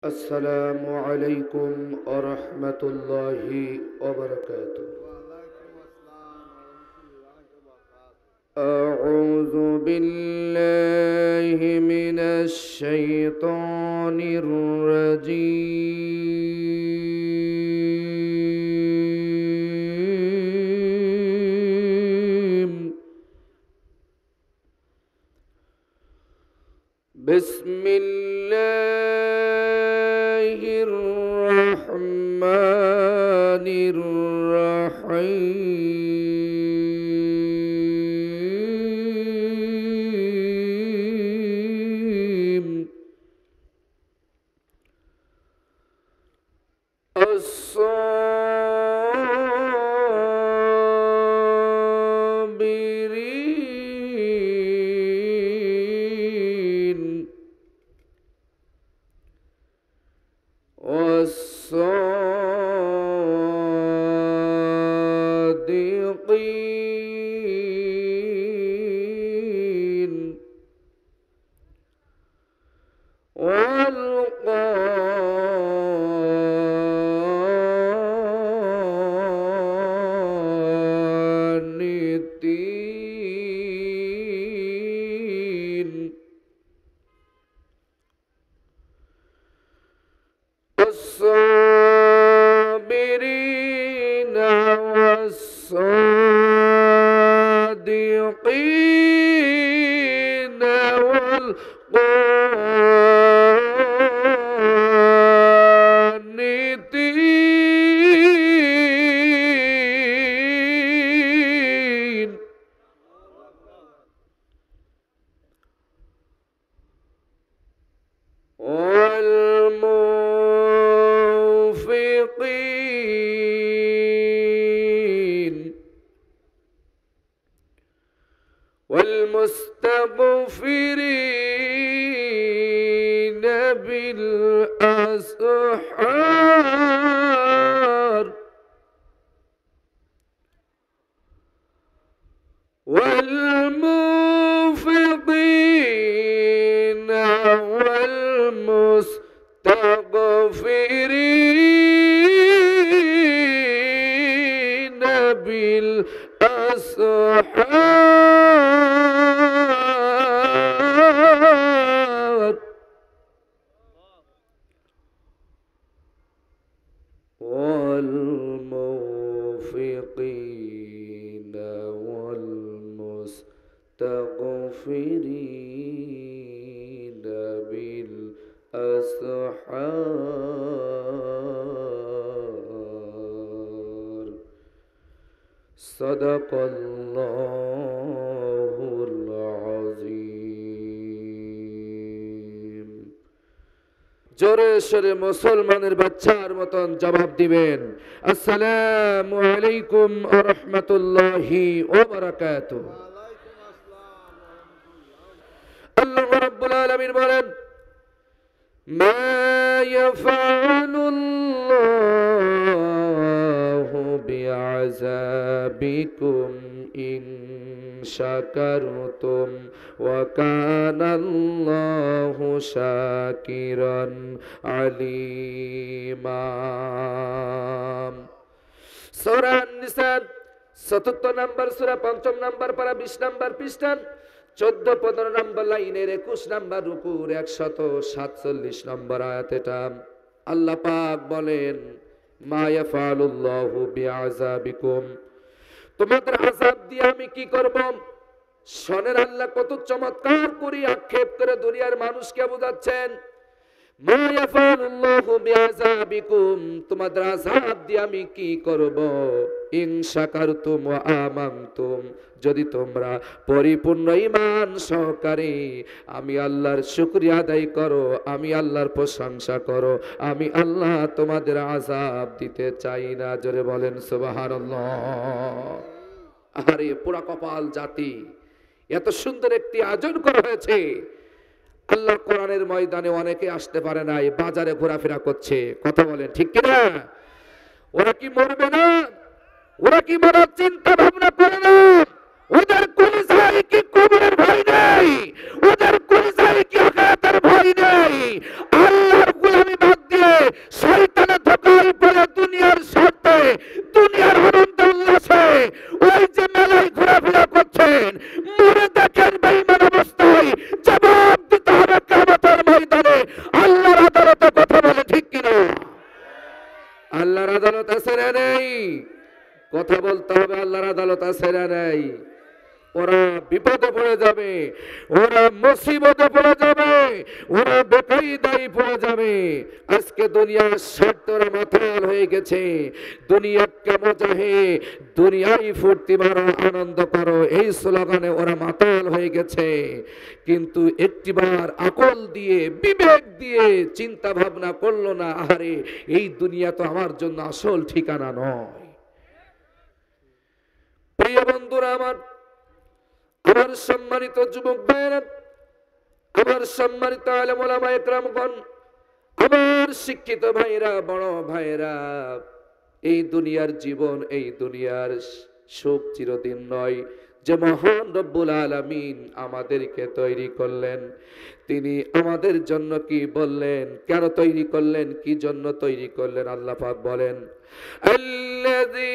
السلام عليكم ورحمة الله وبركاته. أعوذ بالله من الشيطان الرجيم. بسم الله الرحمن الرحيم. الصابرين والصادقين والقانتين والصابرين والصادقين والقانتين والمنفقين والمستغفرين بالأسحار والمنفقين والمستغفرين بالأسحار والمنفقين والمستغفرين بالأسحار. صدق الله العظيم. জোরে সরে মুসলমানের বাচ্চার মতন জবাব দিবেন, আসসালামু আলাইকুম ওয়া রাহমাতুল্লাহি ওয়া বারাকাতুহু। আল্লাহ রাব্বুল আলামিন বলেন, মা ইয়াফআলুল্লাহু বিআযাবিকুম ইন শাকারতুম ওয়া কানাল্লাহু শাকিরান আলিমা। সূরা আন-নিসা ৭৪ নম্বর সূরা ৫ম নম্বর পারা ২০ নম্বর পৃষ্ঠা ১৪-১৫ নম্বর লাইনের ২১ নম্বর রুকুর ১৪৭ নম্বর আয়াত। এটা আল্লাহ পাক বলেন, মা ইয়াফআলুল্লাহু বিআযাবিকুম, তোমাদের আযাব দিয়ে আমি কি করব? শোনেন, আল্লাহ কত চমৎকার করে আক্ষেপ করে দুনিয়ার মানুষকে বোঝাচ্ছেন। মা ইয়াফআলুল্লাহু বিআযাবিকুম, তোমাদের আযাব দিয়ে আমি কি করব? ইন শাকারতুম ওয়া আমানতুম, যদি তোমরা পরিপূর্ণ ঈমান সহকারে আমি আল্লাহর শুকরিয়া আদায় করো, আমি আল্লাহর প্রশংসা করো, আমি আল্লাহ তোমাদের আযাব দিতে চাই না। জোরে বলেন সুবহানাল্লাহ। আরে পুরা কপাল জাতি, এত সুন্দর একটি আয়োজন করা হয়েছে। আল্লাহ কোরআনের ময়দানে অনেকে আসতে পারে নাই, বাজারে ঘোরাফেরা করছে। কথা বলেন ঠিক কিনা? ওরা কি মরবে না? ওরা কি মরার চিন্তা ভাবনা করে না? ওদের কলিজায় কি কবরের ভয় নেই? ওদের কলিজায় কি আখিরাতের ভয় নেই? আল্লাহর গোলামি কথা বলতে হবে, আল্লাহর আদালত আছে না নাই? ওরা বিপদে পড়ে যাবে, ওরা মুসিবতে পড়ে যাবে, ওরা বেকায়দায় পড়ে যাবে। আজকে দুনিয়ার স্বার্থরা মাতাল হয়ে গেছে। দুনিয়া কেমন চাহে, দুনিয়ায় ফুর্তি মারো, আনন্দ করো, এই স্লোগানে ওরা মাতাল হয়ে গেছে। কিন্তু একটিবার আকল দিয়ে, বিবেক দিয়ে চিন্তা ভাবনা করলো না, আরে এই দুনিয়া তো আমার জন্য আসল ঠিকানা নয়। প্রিয় বন্ধুরা আমার সম্মানিত যুবক ভাইরা, আমার সম্মানিত আলেম ওলামা ইকরামগণ, আমার শিক্ষিত ভাইরা, বড় ভাইরা, এই দুনিয়ার জীবন, এই দুনিয়ার সুখ চিরদিন নয়। যে মহান রব্বুল আলামিন আমাদেরকে তৈরি করলেন, তিনি আমাদের জন্য কি বললেন, কেন তৈরি করলেন, কি জন্য তৈরি করলেন? আল্লাহ পাক বলেন, আল্লাযী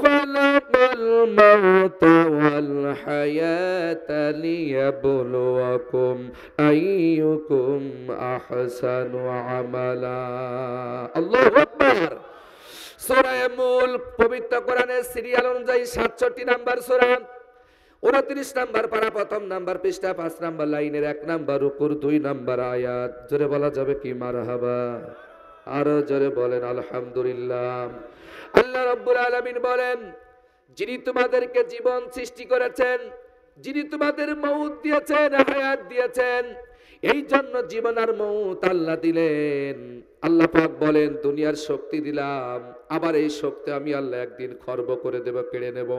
খালাকাল মাউতা ওয়াল হায়াতা লিয়াবলুয়াকুম আইয়ুকুম আহসানু আমালা। আল্লাহু আকবার। সূরা মুলক পবিত্র কোরআনের সিরিয়াল অনুযায়ী 67 নাম্বার সূরা, 29 নাম্বার পারা, প্রথম নাম্বার পৃষ্ঠা, 5 নাম্বার লাইনের 1 নাম্বার রুকুর 2 নাম্বার আয়াত। জোরে বলা যাবে কি মারহাবা? আরো জোরে বলেন আলহামদুলিল্লাহ। আল্লাহ রাব্বুল আলামিন বলেন, যিনি তোমাদেরকে জীবন সৃষ্টি করেছেন, যিনি তোমাদের মউত দিয়েছেন, হায়াত দিয়েছেন, এই জন্য জীবন আর মউত আল্লাহ দিলেন। আল্লাহ পাক বলেন, দুনিয়ার শক্তি দিলাম, আবার এই শক্তি আমি আল্লাহ একদিন খর্ব করে দেব, কেড়ে নেব।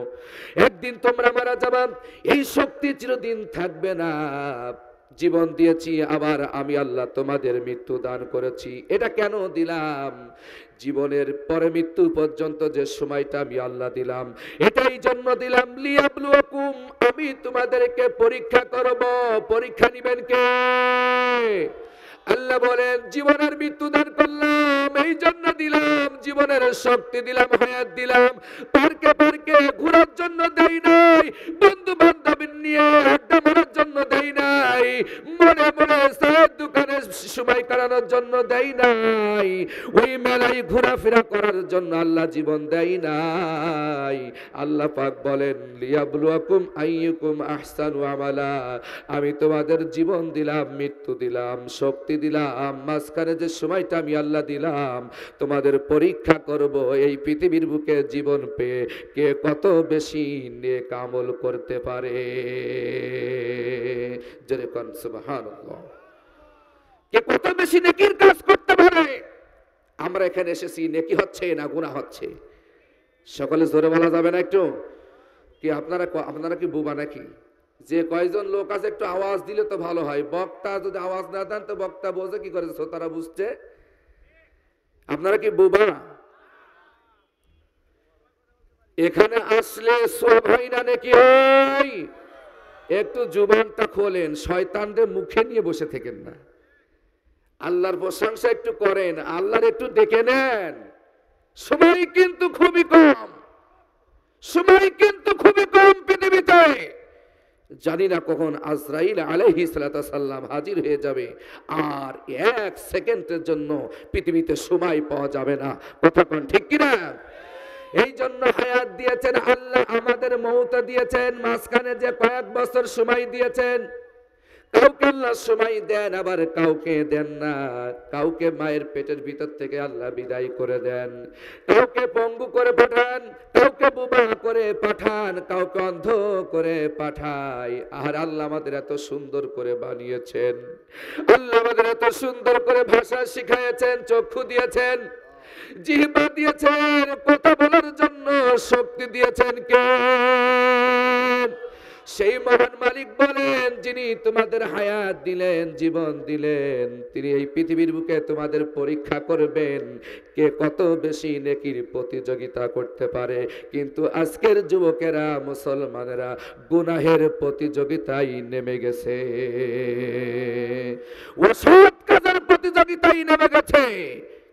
একদিন তোমরা মারা যাবে, এই শক্তি চিরদিন থাকবে না। জীবন দিয়েছি, আবার আমি আল্লাহ তোমাদের মৃত্যু দান করেছি। এটা কেন দিলাম? জীবনের পরে মৃত্যু পর্যন্ত যে সময়টা আমি আল্লাহ দিলাম, এটাই জন্য দিলাম, লিয়াবলুয়াকুম, আমি তোমাদেরকে পরীক্ষা করব। পরীক্ষা নিবেন কে? আল্লাহ বলেন, জীবনের মৃত্যু দান করলাম, এই জন্য দিলাম, জীবনের শক্তি দিলাম, হায়াত দিলাম। পার্কে পার্কে ঘোরার জন্য দেই নাই, বন্ধু বান্ধব নিয়ে আড্ডা মারার জন্য দেই নাই, মনে মনে চায়ের দোকানে সময় কাটানোর জন্য দেই নাই, ওই মেলায় ঘোরাফেরা করার জন্য আল্লাহ জীবন দেয় নাই। আল্লাহ পাক বলেন, লিয়াবলুয়াকুম আইয়ুকুম আহসানু আমালা, আমি তোমাদের জীবন দিলাম, মৃত্যু দিলাম, শক্তি দিলাম, মাঝখানে যে সময়টা আমি আল্লাহ দিলাম, তোমাদের পরীক্ষা করব, এই পৃথিবীর বুকে জীবন পেয়ে কে কত বেশি নেক আমল করতে পারে। জোরে কোন সুবহানাল্লাহ। কে কত বেশি নেকির কাজ করতে পারে। আমরা এখানে এসেছি, নেকি হচ্ছে না গুনাহ হচ্ছে? সকলে জোরে বলা যাবে না একটু? কি আপনারা কি বুবা নাকি? যে কয়জন লোক আছে একটু আওয়াজ দিলে তো ভালো হয়। বক্তা যদি আওয়াজ না দেন তো বক্তা বোঝে কি করে? শ্রোতারা বুঝছে? আপনারা কি বুবা? এখানে আসলে সব হয় না নাকি হয়? একটু জুবানটা খোলেন, শয়তানদের মুখে নিয়ে বসে থাকেন না। আল্লাহর প্রশংসা একটু করেন, আল্লাহর একটু ডেকে নেন। সময় কিন্তু খুবই কম, সময় কিন্তু খুবই কম পৃথিবীতে। জানি না কখন আজরাইল আলাইহিস সালাম হাজির হয়ে যাবে, আর 1 সেকেন্ডের জন্য পৃথিবীতে সময় পাওয়া যাবে না। কথা কোন ঠিক কিনা? এই জন্য হায়াত দিয়েছেন আল্লাহ, আমাদের মউত দিয়েছেন, মাঝখানে যে কয়েক বছর সময় দিয়েছেন, কাউকে আল্লাহ সময় দেন, আবার কাউকে দেন না। কাউকে মায়ের পেটের ভিতর থেকে আল্লাহ বিদায় করে দেন, কাউকে পঙ্গু করে পাঠান, কাউকে বোবা করে পাঠান, কাউকে অন্ধ করে পাঠায়। আর আল্লাহ আমাদের এত সুন্দর করে বানিয়েছেন, আল্লাহ আমাদের এত সুন্দর করে ভাষা শিখাইয়েছেন, চক্ষু দিয়েছেন, জিহ্বা দিয়েছেন, কথা বলার জন্য শক্তি দিয়েছেন কে? সেই মহান মালিক বলেন, যিনি তোমাদের হায়াত দিলেন, জীবন দিলেন, তিনি এই পৃথিবীর বুকে তোমাদের পরীক্ষা করবেন কে কত বেশি নেকির প্রতিযোগিতা করতে পারে। কিন্তু আজকের যুবকেরা, মুসলমানেরা গুনাহের প্রতিযোগিতায় নেমে গেছে, অসৎ কাজের প্রতিযোগিতায় নেমে গেছে।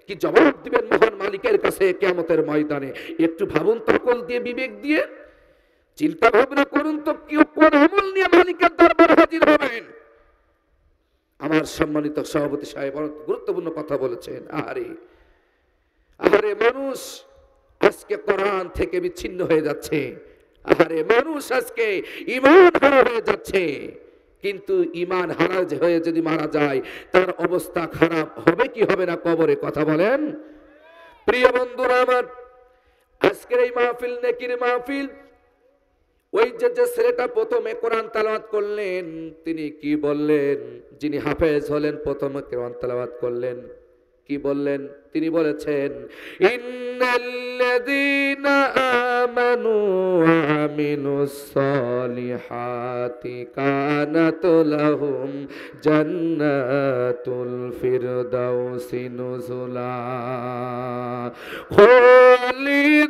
কি জবাব দিবেন মহান মালিকের কাছে কিয়ামতের ময়দানে? একটু ভাবুন, তকল দিয়ে, বিবেক দিয়ে চিন্তা ভাবনা করুন তো, কোন আমল নিয়ে মালিকের দরবারে হাজির হবেন? আমার সম্মানিত সভাপতি সাহেব অনেক গুরুত্বপূর্ণ কথা বলেছেন। আহারে আহারে, মানুষ আজকে কোরআন থেকে বিচ্ছিন্ন হয়ে যাচ্ছে। আরে মানুষ আজকে ঈমান হারা হয়ে যাচ্ছে। কিন্তু ঈমান হারা হয়ে যদি মারা যায় তার অবস্থা খারাপ হবে কি হবে না কবরে? কথা বলেন। প্রিয় বন্ধুরা আমার, আজকের এই মাহফিল নেকির মাহফিল। ওই যে ছেলেটা প্রথমে কোরআন তেলাওয়াত করলেন, তিনি কি বললেন? যিনি হাফেজ হলেন প্রথমে কোরআন তেলাওয়াত করলেন, কি বললেন? তিনি বলেছেন, ইন্নাল্লাযীনা আমানু ওয়া আমিলুস সলিহাতি কানাত লাহুম জান্নাতুল ফিরদাউসি নুজুলা খালিদিনা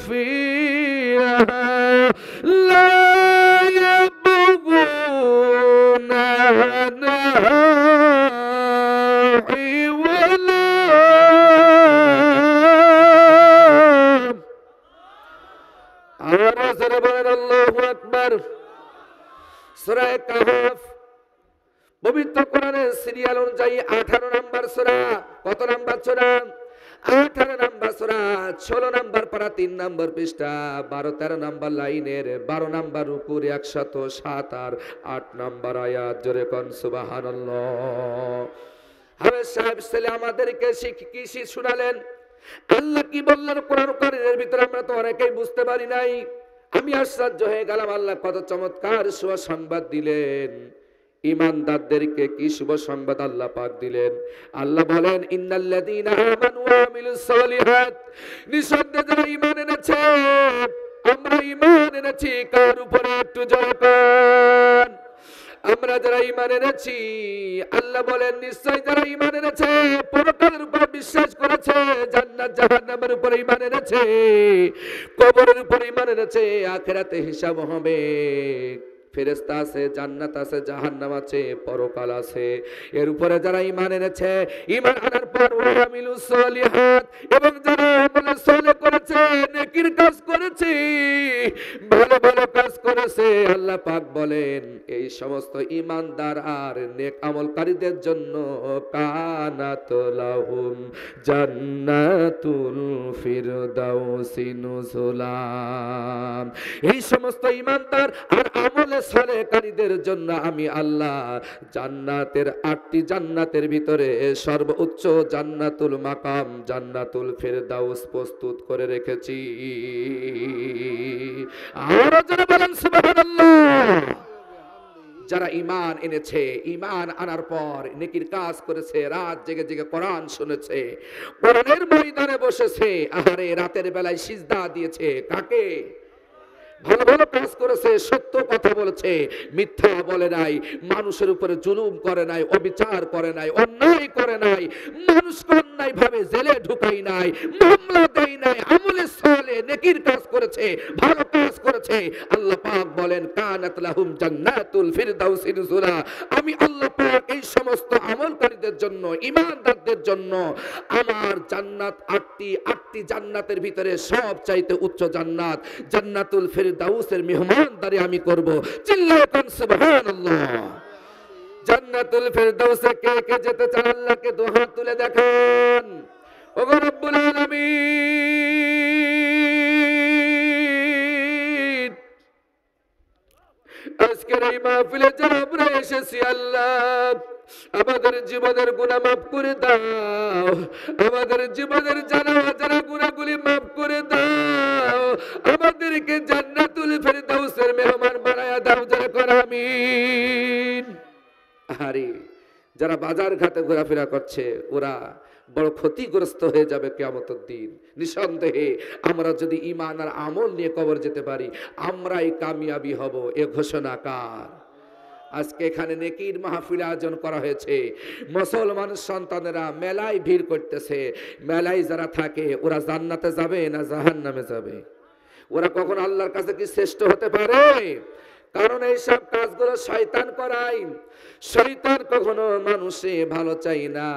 ফিহা লা পবিত্র কোরআনের সিরিয়াল অনুযায়ী 18 নম্বর সূরা। কত নম্বর সূরা? 18 নম্বর সূরা, 16 নম্বর পারা, 3 নম্বর পৃষ্ঠা, 12-13 নম্বর লাইনের 12 নম্বর রুকুর 107 আর 8 নম্বর আয়াত। জোরে কোন সুবহানাল্লাহ। হাফেজ সাহেব ছেলে আমাদেরকে কি শুনালেন? আল্লাহ কি বললেন কোরআন কারীমের ভিতরে? আমরা তো অনেকেই বুঝতে পারি নাই। আমি আশ্চর্য হয়ে গেলাম। আল্লাহ কত চমৎকার শুভ সংবাদ দিলেন। ঈমানদারদেরকে কি শুভ সংবাদ আল্লাহ পাক দিলেন। আল্লাহ বলেন, ইন্নাল্লাযীনা আমানু ওয়া আমিলুস সলিহাত, নিঃসন্দেহে যারা ঈমান এনেছে। আমরা ঈমান এনেছি কার উপরে? একটু জোরে বলেন। আমরা যারা ঈমান এনেছি, আল্লাহ বলেন নিশ্চয় যারা ঈমান এনেছে, পরকালের উপর বিশ্বাস করেছে, জান্নাত জাহান্নামের উপর ঈমান এনেছে, কবরের উপর ঈমান এনেছে, আখিরাতে হিসাব হবে, ফেরেশতা আছে, জান্নাত আছে, জাহান্নাম আছে, পরকাল আছে, এর উপরে যারা ঈমান এনেছে, ঈমান আনার পর ওয়া আমিলুস সলিহাত, এবং যারা আমল সালেহ করেছে, নেকির কাজ করেছে, ভালো ভালো কাজ করেছে, আল্লাহ পাক বলেন এই সমস্ত ঈমানদার আর নেক আমলকারীদের জন্য কানাত লাহুম জান্নাতুল ফিরদাউসি নুজুলা। এই সমস্ত ঈমানদার আর আমল সালেহকারীদের জন্য আমি আল্লাহ জান্নাতের 8টি জান্নাতের ভিতরে সর্বোচ্চ জান্নাতুল মাকাম, জান্নাতুল ফিরদাউস প্রস্তুত করে রেখেছি। আর যারা বলেন সুবহানাল্লাহ। যারা ঈমান এনেছে, ঈমান আনার পর নেকির কাজ করেছে, রাত জেগে জেগে কোরআন শুনেছে, কোরআনের ময়দানে বসেছে, আহারে রাতের বেলায় সিজদা দিয়েছে, কাকে? ভালো ভালো কাজ করেছে, সত্য কথা বলেছে, মিথ্যা বলে নাই, মানুষের উপরে জুলুম করে নাই, অবিচার করে নাই, অন্যায় করে নাই, মানুষকে অন্যায় ভাবে জেলে ঢুকাই নাই, মামলা দেয় নাই, আমলে সালেহ নেকির কাজ করেছে, ভালো কাজ করেছে। আল্লাহ পাক বলেন কানাত লাহুম জান্নাতুল ফিরদাউসি নুজুলা। আমি আল্লাহ পাক এই সমস্ত আমলকারীদের জন্য, ঈমানদারদের জন্য আমার জান্নাত 8টি জান্নাতের ভিতরে সবচাইতে উচ্চ জান্নাত, জান্নাতুল ফিরদাউসের মেহমানদারি আমি করব। চিল্লায়ে কোন সুবহানাল্লাহ। জান্নাতুল ফিরদাউসে কে কে যেতে চান আল্লাহকে দু হাত তুলে দেখান। ওগো রব্বুল আলামিন, আজকের এই মাহফিলে যারা আমরা এসেছি আল্লাহ, আমাদের জীবনের গুনাহ মাফ করে দাও, আমাদের জীবনের জানা অজানা গুনাহগুলি মাফ করে দাও, আমাদেরকে জান্নাতুল ফিরদাউসের মেহমান বানায়া দাও। যারা করে আমিন। আরে যারা বাজার ঘাটে ঘোরাফেরা করছে ওরা বড় ক্ষতিগ্রস্ত হয়ে যাবে কিয়ামতের দিন। নিঃসন্দেহে আমরা যদি ঈমান আর আমল নিয়ে কবর যেতে পারি আমরাই কামিয়াবি হব। এ ঘোষণা কার? আজকে এখানে নেকির মাহফিল আয়োজন করা হয়েছে। মুসলমান সন্তানেরা মেলায় ভিড় করতেছে। মেলায় যারা থাকে ওরা জান্নাতে যাবে না জাহান্নামে যাবে? ওরা কখন আল্লাহর কাছে কি শ্রেষ্ঠ হতে পারে? কারণ এইসব কাজগুলো শয়তান করায়। শয়তান কখনো মানুষে ভালো চাই না,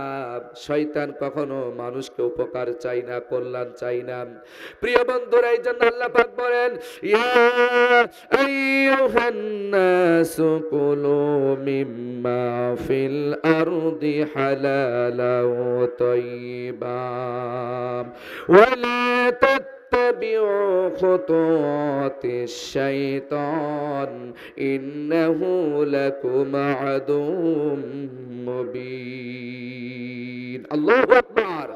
শয়তান কখনো মানুষকে উপকার চাই না, কল্যাণ চাই না। প্রিয় বন্ধুরা, এই জন্য আল্লাহ পাক বলেন, ইয়া আইয়ুহান নাসু কুলু মিম্মা ফিল আরদি হালালাও তাইয়্যিবা ওয়ালা اتبعوا خطوات الشيطان إنه لكم عدو مبين الله أكبر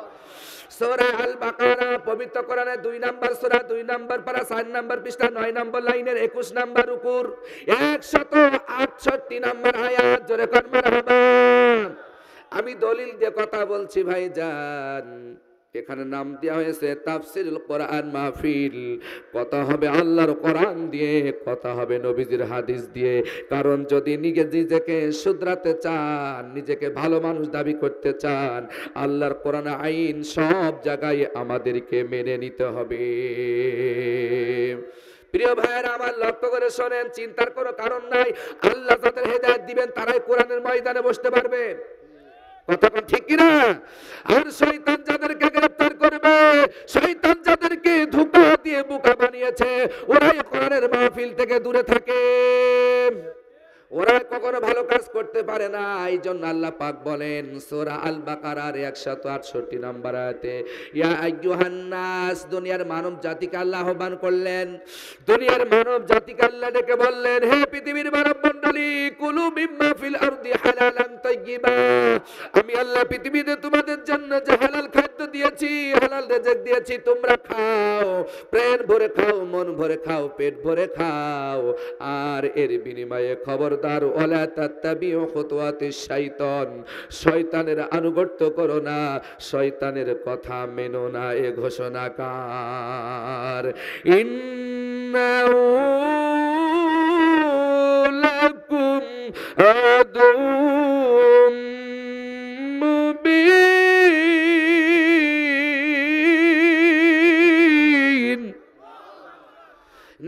সূরা আল বাকারা পবিত্র কোরআনের 2 নম্বর সূরা 2 নম্বর পারা 4 নম্বর পৃষ্ঠা 9 নম্বর লাইনের 21 নম্বর রুকুর 168 নম্বর আয়াত, জোরে কোন মারহাবা। আমি দলিল দিয়ে কথা বলছি ভাইজান। এখানে নাম দেওয়া হয়েছে তাফসিরুল কোরআন মাহফিল। কথা হবে আল্লাহর কোরআন দিয়ে, কথা হবে নবীজির হাদিস দিয়ে। কারণ যদি নিজেকে শুধরাতে চান, নিজেকে ভালো মানুষ দাবি করতে চান, আল্লাহর কোরআন আইন সব জায়গায় আমাদেরকে মেনে নিতে হবে। প্রিয় ভাইয়েরা আমার, লক্ষ্য করে শোনেন, চিন্তার কোনো কারণ নাই। আল্লাহ যাদের হেদায়েত দিবেন তারাই কোরআনের ময়দানে বসতে পারবে। কথা ঠিক কিনা? আর শয়তান যাদেরকে গ্রেফতার করবে, শয়তান যাদেরকে ধোঁকা দিয়ে বোকা বানিয়েছে, ওরাই কোরআনের মাহফিল থেকে দূরে থাকে, ওরা কখনো ভালো কাজ করতে পারে না। এই জন্য আল্লাহ পাক বলেন সূরা আল বাকারার 168 নম্বর আয়াতে, ইয়া আইয়ুহান নাস, দুনিয়ার মানব জাতিকে আল্লাহ আহ্বান করলেন। দুনিয়ার মানব জাতিকে আল্লাহ ডেকে বললেন, হে পৃথিবীর মানব মণ্ডলী, কুলু মিম্মা ফিল আরদি হালালান তাইয়্যিবা, আমি আল্লাহ পৃথিবীতে তোমাদের জন্য যে হালাল খাদ্য দিয়েছি, হালাল রিজিক দিয়েছি, তোমরা খাও, প্রাণ ভরে খাও, মন ভরে খাও, পেট ভরে খাও। আর এর বিনিময়ে খবরদার, ওয়ালা তাত্তাবিউ খুতুওয়াতিশ শাইতান, শয়তানের আনুগত্য করো না, শয়তানের কথা মেনো না। এ ঘোষণা কার? ইন্নাহু লাকুম আদুউম মুবিন।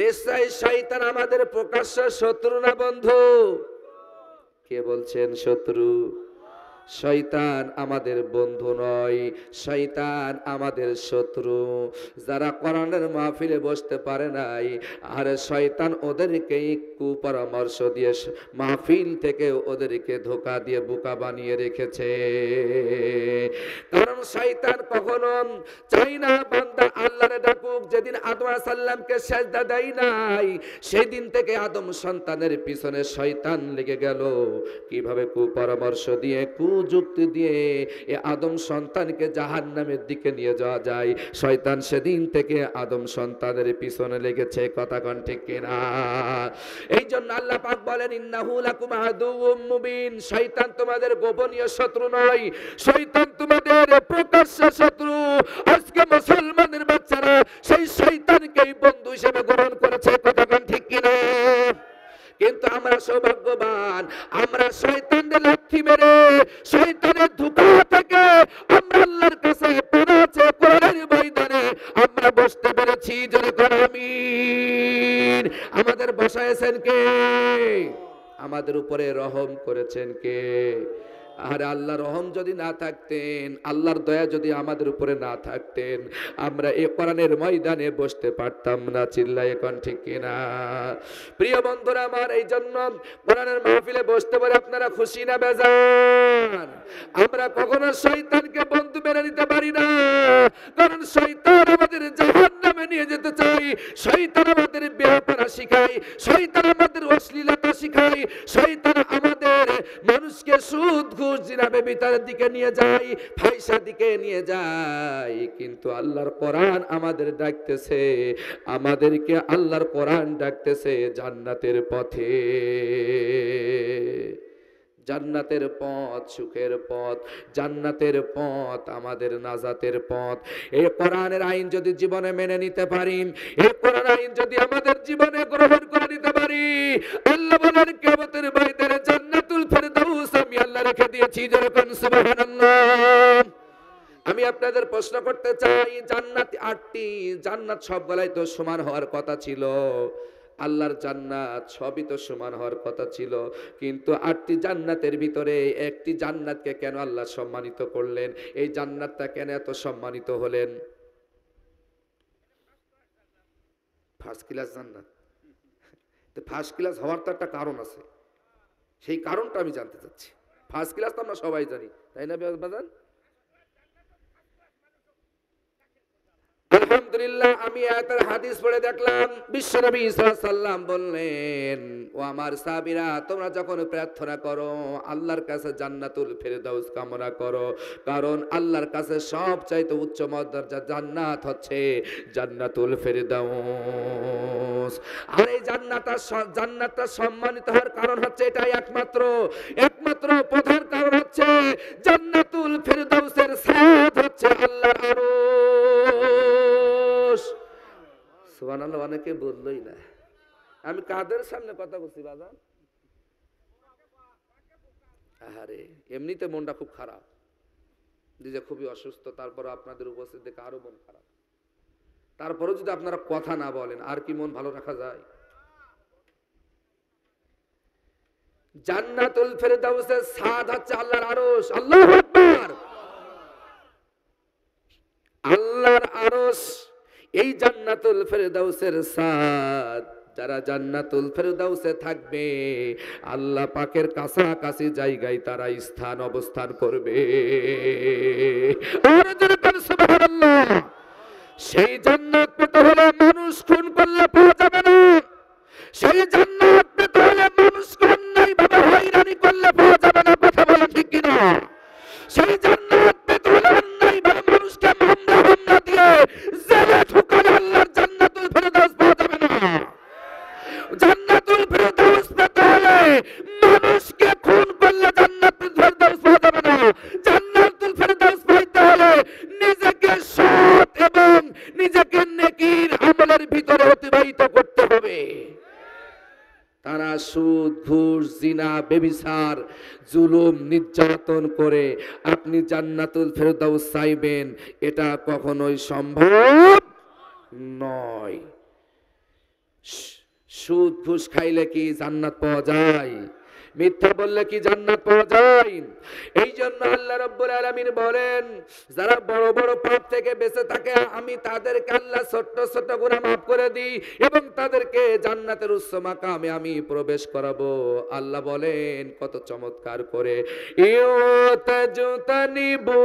নিশ্চয় শয়তান আমাদের প্রকাশ্য শত্রু না বন্ধু? কে বলছেন শত্রু? শয়তান আমাদের বন্ধু নয়, শয়তান আমাদের শত্রু। যারা কোরআনের মাহফিলে বসতে পারে নাই, আর শয়তান ওদেরকে কুপরামর্শ দিয়ে মাহফিল থেকে ওদেরকে ধোঁকা দিয়ে বোকা বানিয়ে রেখেছে। কারণ শয়তান কখনো চাই না বান্দা আল্লাহরে ডাকুক। যেদিন আদম আলাইহিস সালামকে সিজদা দেয় নাই, সেই দিন থেকে আদম সন্তানের পিছনে শয়তান লেগে গেল। কিভাবে কুপরামর্শ দিয়ে, যুক্তি দিয়ে এ আদম সন্তানকে জাহান্নামের দিকে নিয়ে যাওয়া যায়, শয়তান সেদিন থেকে আদম সন্তানের পিছনে লেগেছে। কথা কোন ঠিক কিনা? এই জন্য আল্লাহ পাক বলেন, ইন্নাহু লাকুম আদুউম মুবিন, শয়তান তোমাদের গোপনীয় শত্রু নয়, শয়তান তোমাদের প্রকাশ্য শত্রু। আজকে মুসলমানের বাচ্চারা সেই শয়তানকেই বন্ধু হিসেবে গ্রহণ করেছে। কথা কোন ঠিক কিনা? কিন্তু আমরা সৌভাগ্যবান, আমরা শয়তানের লাথি মেরে, শয়তানের ধোঁকা থেকে আমরা আল্লাহর কাছে পৌঁছে কোরআনের ময়দানে আমরা বসতে পেরেছি। জোরে কোন আমিন। আমাদের বসায়ছেন কে? আমাদের উপরে রহম করেছেন কে? আর আল্লাহর রহম যদি না থাকতেন, আল্লাহর দয়া যদি আমাদের উপরে না থাকতেন, আমরা এই কোরআনের ময়দানে বসতে পারতাম না। চিল্লায় এখন ঠিক কিনা? প্রিয় বন্ধুরা আমার, এই জন্য কোরআনের মাহফিলে বসতে পারে আপনারা খুশি না বেজার? আমরা কখনো শয়তানকে বন্ধু মেনে নিতে পারি না, কারণ শয়তান আমাদের জাহান্নামে নিয়ে যেতে চায়, শয়তান আমাদের বেহাপনা শিখায়, শয়তান আমাদের অশ্লীলতা শিখায়, শয়তান আমাদের মানুষকে সুদ জিনাবে বিতারের দিকে নিয়ে যায়, ফাইসা দিকে নিয়ে যায়। কিন্তু আল্লাহর কোরআন আমাদের ডাকতেছে, আমাদেরকে আল্লাহর কোরআন ডাকতেছে জান্নাতের পথে। জান্নাতের পথ, সুখের পথ, জান্নাতের পথ, আমাদের নাজাতের পথ। এই কোরআনের আইন যদি জীবনে মেনে নিতে পারি, এই কোরআন আইন যদি আমাদের জীবনে গ্রহণ করে নিতে পারি, আল্লাহ বলেন কিয়ামতের ময়দানে জান্নাতুল ফেরদাউস আমি আল্লাহ রেখে দিয়েছি। যেরকম সুবহানাল্লাহ। আমি আপনাদের প্রশ্ন করতে চাই, জান্নাত 8টি, জান্নাত সবগুলাই তো সমান হওয়ার কথা ছিল। আল্লাহর জান্নাত সবই তো সমান হওয়ার কথা ছিল, কিন্তু 8টি জান্নাতের ভিতরে একটি জান্নাতকে কেন আল্লাহ সম্মানিত করলেন? এই জান্নাতটা কেন এত সম্মানিত হলেন? ফার্স্ট ক্লাস জান্নাত, তো ফার্স্ট ক্লাস হওয়ার তো একটা কারণ আছে, সেই কারণটা আমি জানতে চাচ্ছি। ফার্স্ট ক্লাস তো আমরা সবাই জানি, তাই না বাজান? আলহামদুলিল্লাহ, আমি আয়াতের হাদিস পড়ে দেখলাম বিশ্বনবী সাল্লাল্লাহু আলাইহি সাল্লাম বললেন, ও আমার সাহাবীরা, তোমরা যখন প্রার্থনা করো আল্লাহর কাছে জান্নাতুল ফেরদাউস কামনা করো, কারণ আল্লাহর কাছে সবচাইতে উচ্চ মর্যাদার জান্নাত হচ্ছে জান্নাতুল ফেরদাউস। আর এই জান্নাতটা সম্মানিত হওয়ার কারণ হচ্ছে এটাই, একমাত্র প্রধান কারণ হচ্ছে জান্নাতুল ফেরদাউসের ছাদ হচ্ছে আল্লাহর আরশ। সুবহানাল্লাহ, অনেকে বললই না। আমি কাদের সামনে কথা বলছি বাজান? আহারে, এমনিতে মনটা খুব খারাপ, নিজে খুবই অসুস্থ, তারপরে আপনাদের উপস্থিত দেখে আরো মন খারাপ। তারপরে যদি আপনারা কথা না বলেন আর কি মন ভালো রাখা যায়? জান্নাতুল ফেরদাউসের ছাদ হচ্ছে আল্লাহর আরশ। আল্লাহু আকবার। আল্লাহর আরশ, এই জান্নাতুল ফেরদাউসের ছাদ। যারা জান্নাতুল ফেরদাউসে থাকবে আল্লাহ পাকের কাছাকাছি জায়গায় তারা স্থান অবস্থান করবে। আর যারা বলেন সুবহানাল্লাহ। সেই জান্নাত পেতে হলে মানুষ খুন করলে পাওয়া যাবে না, সেই জান্নাত পেতে হলে মানুষকে অন্যায়ভাবে হয়রানি করলে পাওয়া যাবে না। কথা বলেন ঠিক কিনা? সেই জান্নাত পেতে হলে অন্যায়ভাবে মানুষকে হামলা দিয়ে জেলে ঢুকালে আল্লাহর জান্নাতুল ফেরদাউস পাওয়া যাবে না। জান্নাতুল ফেরদাউস পেতে হলে মানুষকে খুন করলে জান্নাতুল ফেরদাউস পাওয়া যাবে না। জান্নাতুল ফেরদাউস পাইতে হলে নিজেকে সৎ এবং নিজেকে নেকির আমলের ভিতরে অতিবাহিত করতে হবে। তারা সুদ, ঘুষ, জিনা, ব্যভিচার, জুলুম, নির্যাতন করে আপনি জান্নাতুল ফেরদাউস চাইবেন, এটা কখনোই সম্ভব নয়। সুদ ঘুষ খাইলে কি জান্নাত পাওয়া যায়? মিথ্যা বললে কি জান্নাত পাওয়া যায়? এই জন্য আল্লাহ রাব্বুল আলামিন বলেন, যারা বড় বড় পাপ থেকে বেঁচে থাকে আমি তাদেরকে আল্লাহ ছোট ছোট গুনাহ মাফ করে দিই এবং তাদেরকে জান্নাতের উচ্চ মাকামে আমি প্রবেশ করাবো। আল্লাহ বলেন কত চমৎকার করে, ইউতাজতানিবু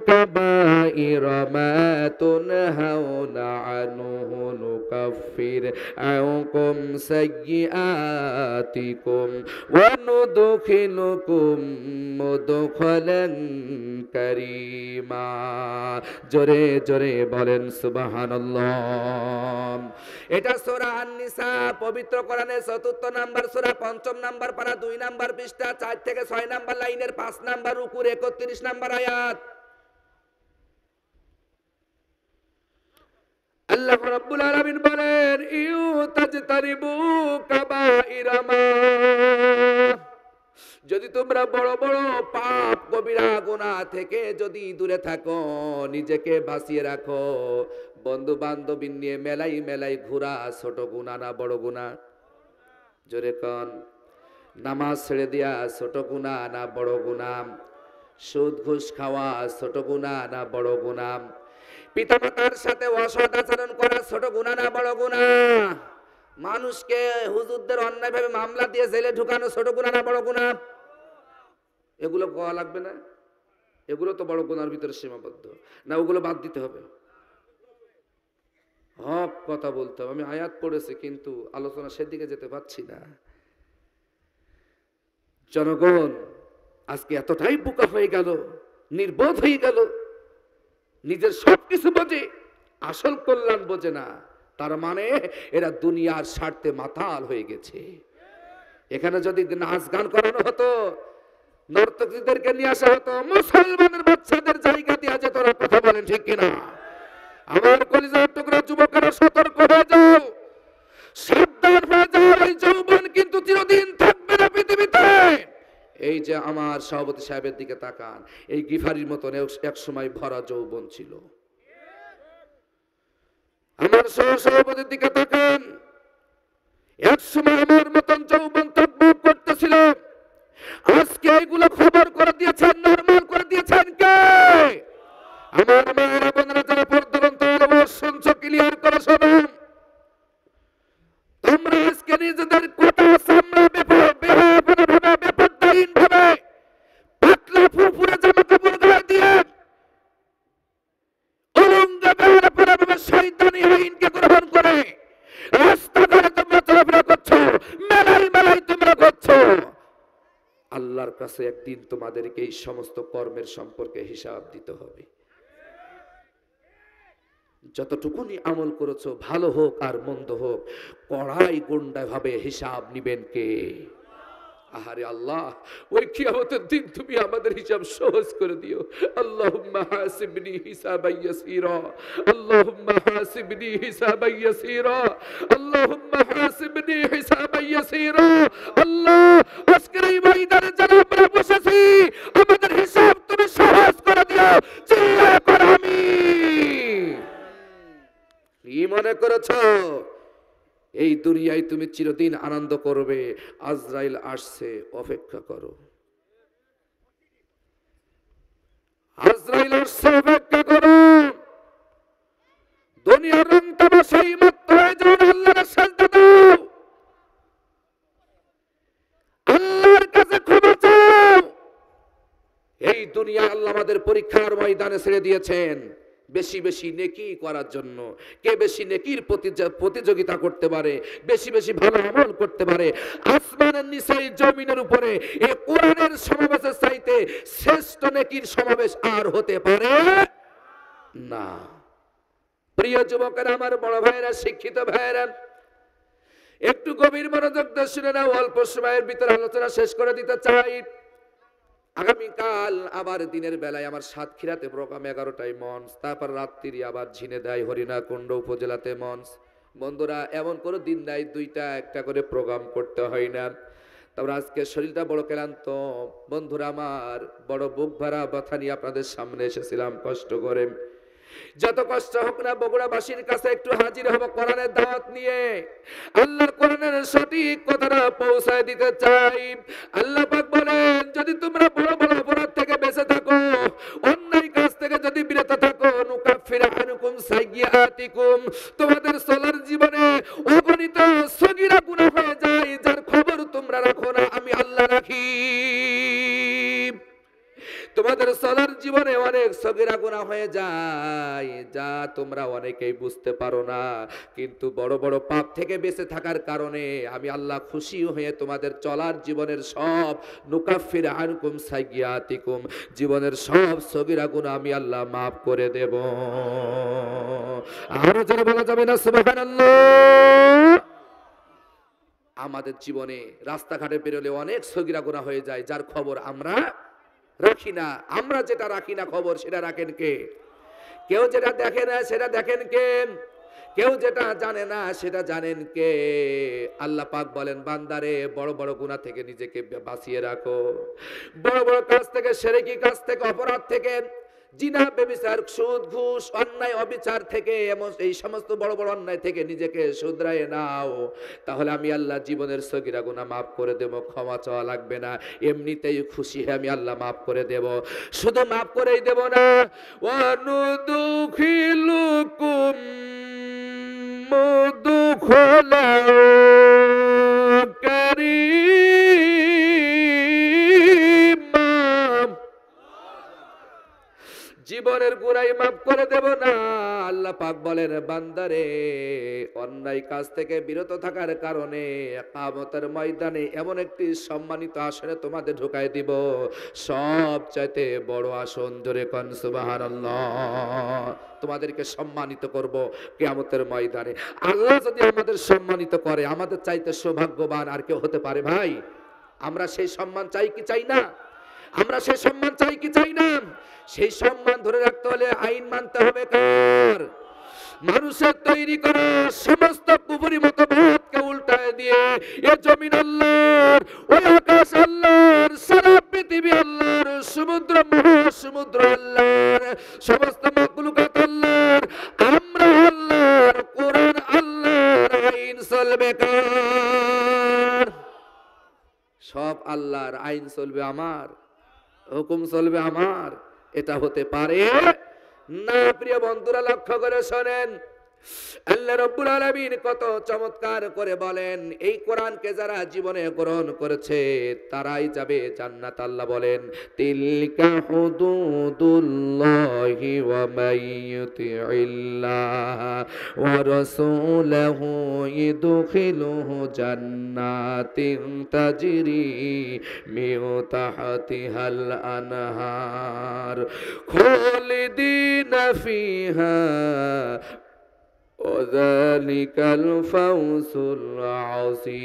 কাবাইরা মা তুনহাউনা আনহু নুকাফির আনকুম সাইয়্যাতিকুম ওয়া নুদখিলুকুম মুদখালান কারীমা। জোরে জোরে বলেন সুবহানাল্লাহ। এটা সূরা আন-নিসা, পবিত্র কোরআনের ৪র্থ নাম্বার সূরা, ৫ম নাম্বার পারা, ২ নাম্বার পৃষ্ঠা, ৪ থেকে ৬ নাম্বার লাইনের ৫ নাম্বার রুকুর ৩১ নাম্বার আয়াত। আল্লাহ রাব্বুল আলামিন বলেন, ইউতাজতারিবু কাবাইরা মা, যদি তোমরা বড় বড় পাপ কবিরা গুনাহ থেকে যদি দূরে থাকো, নিজেকে বাঁচিয়ে রাখো, বন্ধু বান্ধবী নিয়ে মেলাই ঘোরা ছোট গুনাহ না বড় গুনাহ? জোরে কোন। নামাজ ছেড়ে দিয়া ছোট গুনাহ না বড় গুনাহ? সুদ ঘুষ খাওয়া ছোট গুনাহ না বড় গুনাহ? পিতামাতার সাথে অসৎ আচরণ করা ছোট গুনাহ না বড় গুনাহ? মানুষকে হুজুরদের অন্যায়ভাবে মামলা দিয়ে জেলে ঢুকানো ছোট গুনাহ না বড় গুনাহ? এগুলো কোয়া লাগবে না? এগুলো তো বড় গুনার ভিতরে সীমাবদ্ধ না, ওগুলো বাদ দিতে হবে? হক কথা বলতে হবে। আমি আয়াত পড়েছি কিন্তু আলোচনা সেদিকে যেতে পারছি না। জনগণ আজকে এতটাই বোকা হয়ে গেল, নির্বোধ হয়ে গেল, নিজের সবকিছু বোঝে, আসল কল্যাণ বোঝে না। তার মানে এরা দুনিয়ার স্বার্থে মাতাল হয়ে গেছে। এখানে যদি নাচ গান করানো হতো, নর্তকীদেরকে নিয়ে আসা হতো, মুসলমানের বাচ্চাদের জায়গা দেওয়া যেত না। কথা বলেন ঠিক কিনা? আমার কলিজার টুকরা যুবকেরা সতর্ক হয়ে যাও, সাবধান হয়ে যাও। এই যৌবন কিন্তু চিরদিন থাকবে না পৃথিবীতে। এই যে আমার সভাপতি সাহেবের দিকে তাকান, এই গিফারির মতন এক সময় ভরা যৌবন ছিল। আমার সহ সভাপতির দিকে তাকান, একসময় আমার মতন যৌবন তকবুক করতেছিল, আজকে এগুলো খবর করে দিয়েছেন, নরমাল করে দিয়েছেন কে? আমার মায়েরা বোনেরা যারা পর্দাবন্ত শুনছো, ক্লিয়ার করে শোনো। তোমরা আজকে নিজেদের কথা সামনে বেপরদাহীন ভাবে পাতলা ফুরফুরে জামা কাপড় গায়ে দিয়ে অলঙ্গ বেহারা ভাবে শয়তানি আইনকে গ্রহণ করে রাস্তাঘাটে তোমরা চলাফেরা করছো, মেলায় মেলায় তোমরা করছো। আল্লাহর কাছে একদিন তোমাদেরকে এই সমস্ত কর্মের সম্পর্কে হিসাব দিতে হবে। যতটুকুনি আমল করেছো, ভালো হোক আর মন্দ হোক, কড়াই গন্ডায় ভাবে হিসাব নিবেন কে? আহারে আল্লাহ, ওই কিয়ামতের দিন তুমি আমাদের হিসাব সহজ করে দিও। আল্লাহুম্মা হাসিবনি হিসাবান ইয়াসীরা, আল্লাহুম্মা হাসিবনি হিসাবান ইয়াসীরা, আল্লাহুম্মা হাসিবনি হিসাবান ইয়াসীরা। আল্লাহ, আজকের এই ময়দানে যারা আমরা বসেছি, আমাদের হিসাব তুমি সহজ করে দিও। চিল্লায়ে কর আমিন। কি মনে করেছো এই দুনিয়ায় তুমি চিরদিন আনন্দ করবে? আজরাইল আসছে, অপেক্ষা করো। আজরাইল আসছে, অপেক্ষা করো। দুনিয়ার রং তামাশাই মত্ত হয়ে যাও, আল্লাহর সাজদা দাও, আল্লাহর কাছে ক্ষমা চাও। এই দুনিয়া আল্লাহ আমাদের পরীক্ষার ময়দানে ছেড়ে দিয়েছেন বেশি বেশি নেকি করার জন্য। কে বেশি নেকির প্রতিযোগিতা করতে পারে, বেশি বেশি ভালো আমল করতে পারে। আসমানের নিচে জমিনের উপরে এই কোরআনের সমাবেশের চাইতে শ্রেষ্ঠ নেকির সমাবেশ আর হতে পারে না। প্রিয় যুবকেরা, আমার বড় ভাইরা, শিক্ষিত ভাইরা, একটু গভীর মনোযোগ দিয়ে শুনে নাও। অল্প সময়ের ভিতরে আলোচনা শেষ করে দিতে চাই। আগামীকাল আবার দিনের বেলায় আমার সাতক্ষীরাতে প্রোগ্রাম, 11টায় মঞ্চ, তারপর রাত্রি আবার ঝিনেদাই হরিণাকুণ্ড উপজেলাতে মঞ্চ। বন্ধুরা, এমন কোনো দিন নাই 2টা 1টা করে প্রোগ্রাম করতে হয় না। তারপর আজকে শরীরটা বড় ক্লান্ত। বন্ধুরা আমার, বড় বুক ভরা ব্যথা নিয়ে আপনাদের সামনে এসেছিলাম কষ্ট করে। যত কষ্ট হোক না, বগুড়াবাসীর কাছে একটু হাজির হব কোরআনের দাওয়াত নিয়ে। আল্লাহর কোরআনের সঠিক কথাটা পৌঁছায় দিতে চাই। আল্লাহ পাক বলেন, যদি তোমরা বড় বড় অপরাধ থেকে বেঁচে থাকো, অন্যায় কাজ থেকে যদি বিরত থাকো, নুকাফির আনকুম সাইয়্যাতিকুম, তোমাদের চলার জীবনে অগণিত সগীরা গুনাহ হয়ে যায়, যার খবর তোমরা রাখো না, আমি আল্লাহ রাখি। তোমাদের চলার জীবনে অনেক সগীরা গুনাহ হয়ে যায়, যা তোমরা অনেকেই বুঝতে পারো না। কিন্তু বড় বড় পাপ থেকে বেঁচে থাকার কারণে আমি আল্লাহ খুশি হয়ে তোমাদের চলার জীবনের সব নুকাফির আনকুম সাইয়্যাতিকুম, জীবনের সব সগীরা গুনাহ আমি আল্লাহ মাফ করে দেব। আরো যারা বলা যাবে না সুবহানাল্লাহ। আমাদের জীবনে রাস্তাঘাটে বেরোলে অনেক সগীরা গুনাহ হয়ে যায়, যার খবর আমরা রাখি না। আমরা যেটা রাখি না খবর, সেটা রাখেন কে? কেউ যেটা দেখে না সেটা দেখেন কে? কেউ যেটা জানে না সেটা জানেন কে? আল্লাহ পাক বলেন, বান্দারে বড় বড় গুনাহ থেকে নিজেকে বাঁচিয়ে রাখো। বড় বড় কাজ থেকে, শিরকি কাজ থেকে, অপরাধ থেকে, জিনা, ব্যভিচার, সুদ, ঘুষ, অন্যায়, অবিচার থেকে, এমন এই সমস্ত বড় বড় অন্যায় থেকে নিজেকে শুধরায় নাও। তাহলে আমি আল্লাহ জীবনের সগীরা গুনাহ মাফ করে দেব। ক্ষমা চাওয়া লাগবে না, এমনিতেই খুশি হয়ে আমি আল্লাহ মাফ করে দেব। শুধু মাফ করেই দেব না, ওয়ানুদখিলুকুম মুদখালা কারীমা, জীবনের গুনাহ মাফ করে দেব না। আল্লাহ পাক বলেন, বান্দারে অন্যায় কাজ থেকে বিরত থাকার কারণে কিয়ামতের ময়দানে এমন একটি সম্মানিত আসনে তোমাদের ঢুকাই দিব, সবচাইতে বড় আসন। জোরে কোন সুবহানাল্লাহ। তোমাদেরকে সম্মানিত করব কিয়ামতের ময়দানে। আল্লাহ যদি আমাদের সম্মানিত করে, আমাদের চাইতে সৌভাগ্যবান আর কেউ হতে পারে ভাই? আমরা সেই সম্মান চাই কি চাই না? আমরা সেই সম্মান চাই কি চাই না? সেই সম্মান ধরে রাখতে হলে আইন মানতে হবে কার? মানুষের তৈরি করা সমস্ত কুফরি মতবাদকে উল্টায় দিয়ে এ জমিন আল্লাহর, ওই আকাশ আল্লাহর, সারা পৃথিবী আল্লাহর, সমুদ্র মহাসমুদ্র আল্লাহর, সমস্ত মাখলুকাত আল্লাহর, আমরা আল্লাহর, কোরআন আল্লাহর, আইন চলবে কার? সব আল্লাহর, আইন চলবে আমার, হুকুম চলবে আমার, এটা হতে পারে না। প্রিয় বন্ধুরা লক্ষ্য করে শোনেন, আল্লাহ রাব্বুল আলামিন কত চমৎকার করে বলেন, এই কোরআনকে যারা জীবনে গ্রহণ করেছে তারাই যাবে জান্নাত। আল্লাহ বলেন, তিলকা হুদুদুল্লাহি ওয়া মাইয়ুতিইল্লাহ ওয়া রাসূলাহু ইদখিলুহু জান্নাতিন তাজরি মিন তাহতিহাল আনহার খালিদিনা ফিহা ওয়াযালিকাল ফাওজুল আযীম।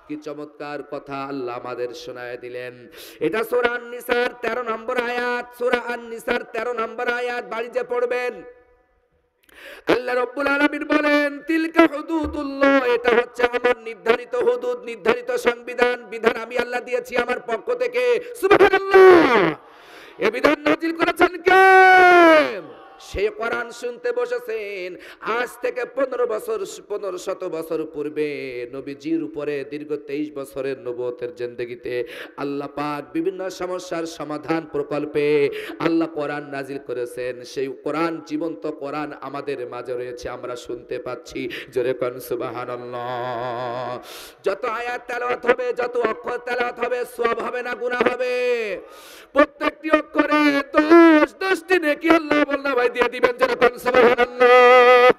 কি চমৎকার কথা আল্লাহ আমাদের শোনায় দিলেন। এটা সূরা আন-নিসার 13 নম্বর আয়াত, সূরা আন-নিসার 13 নম্বর আয়াত বাড়িতে পড়বেন। আল্লাহ রাব্বুল আলামিন বলেন, তিলকা হুদুদুল্লাহ, এটা হচ্ছে আমার নির্ধারিত হুদুদ, নির্ধারিত সংবিধান, বিধান আমি আল্লাহ দিয়েছি আমার পক্ষ থেকে। সুবহানাল্লাহ। এই বিধান নাযিল করেছেন কে? সে কোরআন শুনতে বসেছেন আজ থেকে 1500 বছর পূর্বে নবীজির উপরে দীর্ঘ 23 বছরের নবুয়তের জিন্দেগিতে আল্লাহ পাক বিভিন্ন সমস্যার সমাধান প্রকল্পে আল্লাহ কোরআন নাজিল করেছেন। সেই কোরআন, জীবন্ত কোরআন আমাদের মাঝে রয়েছে, আমরা শুনতে পাচ্ছি। জোরে কোন সুবহানাল্লাহ। যত আয়াত তেলাওয়াত হবে, যত অক্ষর তেলাওয়াত হবে, সওয়াব হবে না গুনাহ হবে? প্রত্যেকটি অক্ষরে 10টি নেকি আল্লাহ বলনা ভাই দিয়ে দিবেন। যেরকম সুবহানাল্লাহ।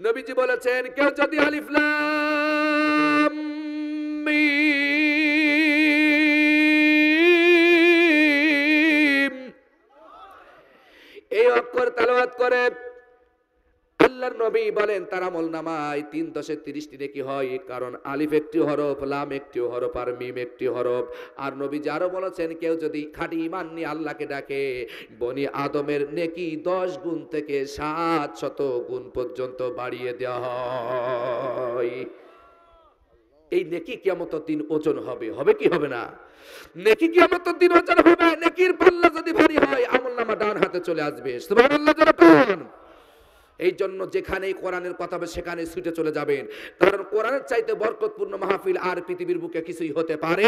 নবীজি বলেছেন, কেউ যদি আলিফ লাম মিম এই অক্ষর তেলাওয়াত করে, আল্লাহর নবী বলেন তার আমলনামায় 3 × 10 = 30টি নেকি হয়। কারণ আলিফ একটি হরফ, লাম একটি হরফ, আর মিম একটি হরফ। আর নবী আরো বলেছেন, কেউ যদি খাঁটি ঈমান নিয়ে আল্লাহকে ডাকে, বনি আদমের নেকি 10 গুণ থেকে 700 গুণ পর্যন্ত বাড়িয়ে দেওয়া হয়। এই নেকি কিয়ামতের দিন ওজন হবে, হবে কি হবে না? নেকি কিয়ামতের দিন ওজন হবে। নেকির পাল্লা যদি ভারী হয়, আমলনামা ডান হাতে চলে আসবে। সুবহানাল্লাহ। যখন এই জন্য যেখানেই কোরআনের কথা হবে সেখানে ছুটে চলে যাবেন, কারণ কোরআনের চাইতে বরকতপূর্ণ মাহফিল আর পৃথিবীর বুকে কিছুই হতে পারে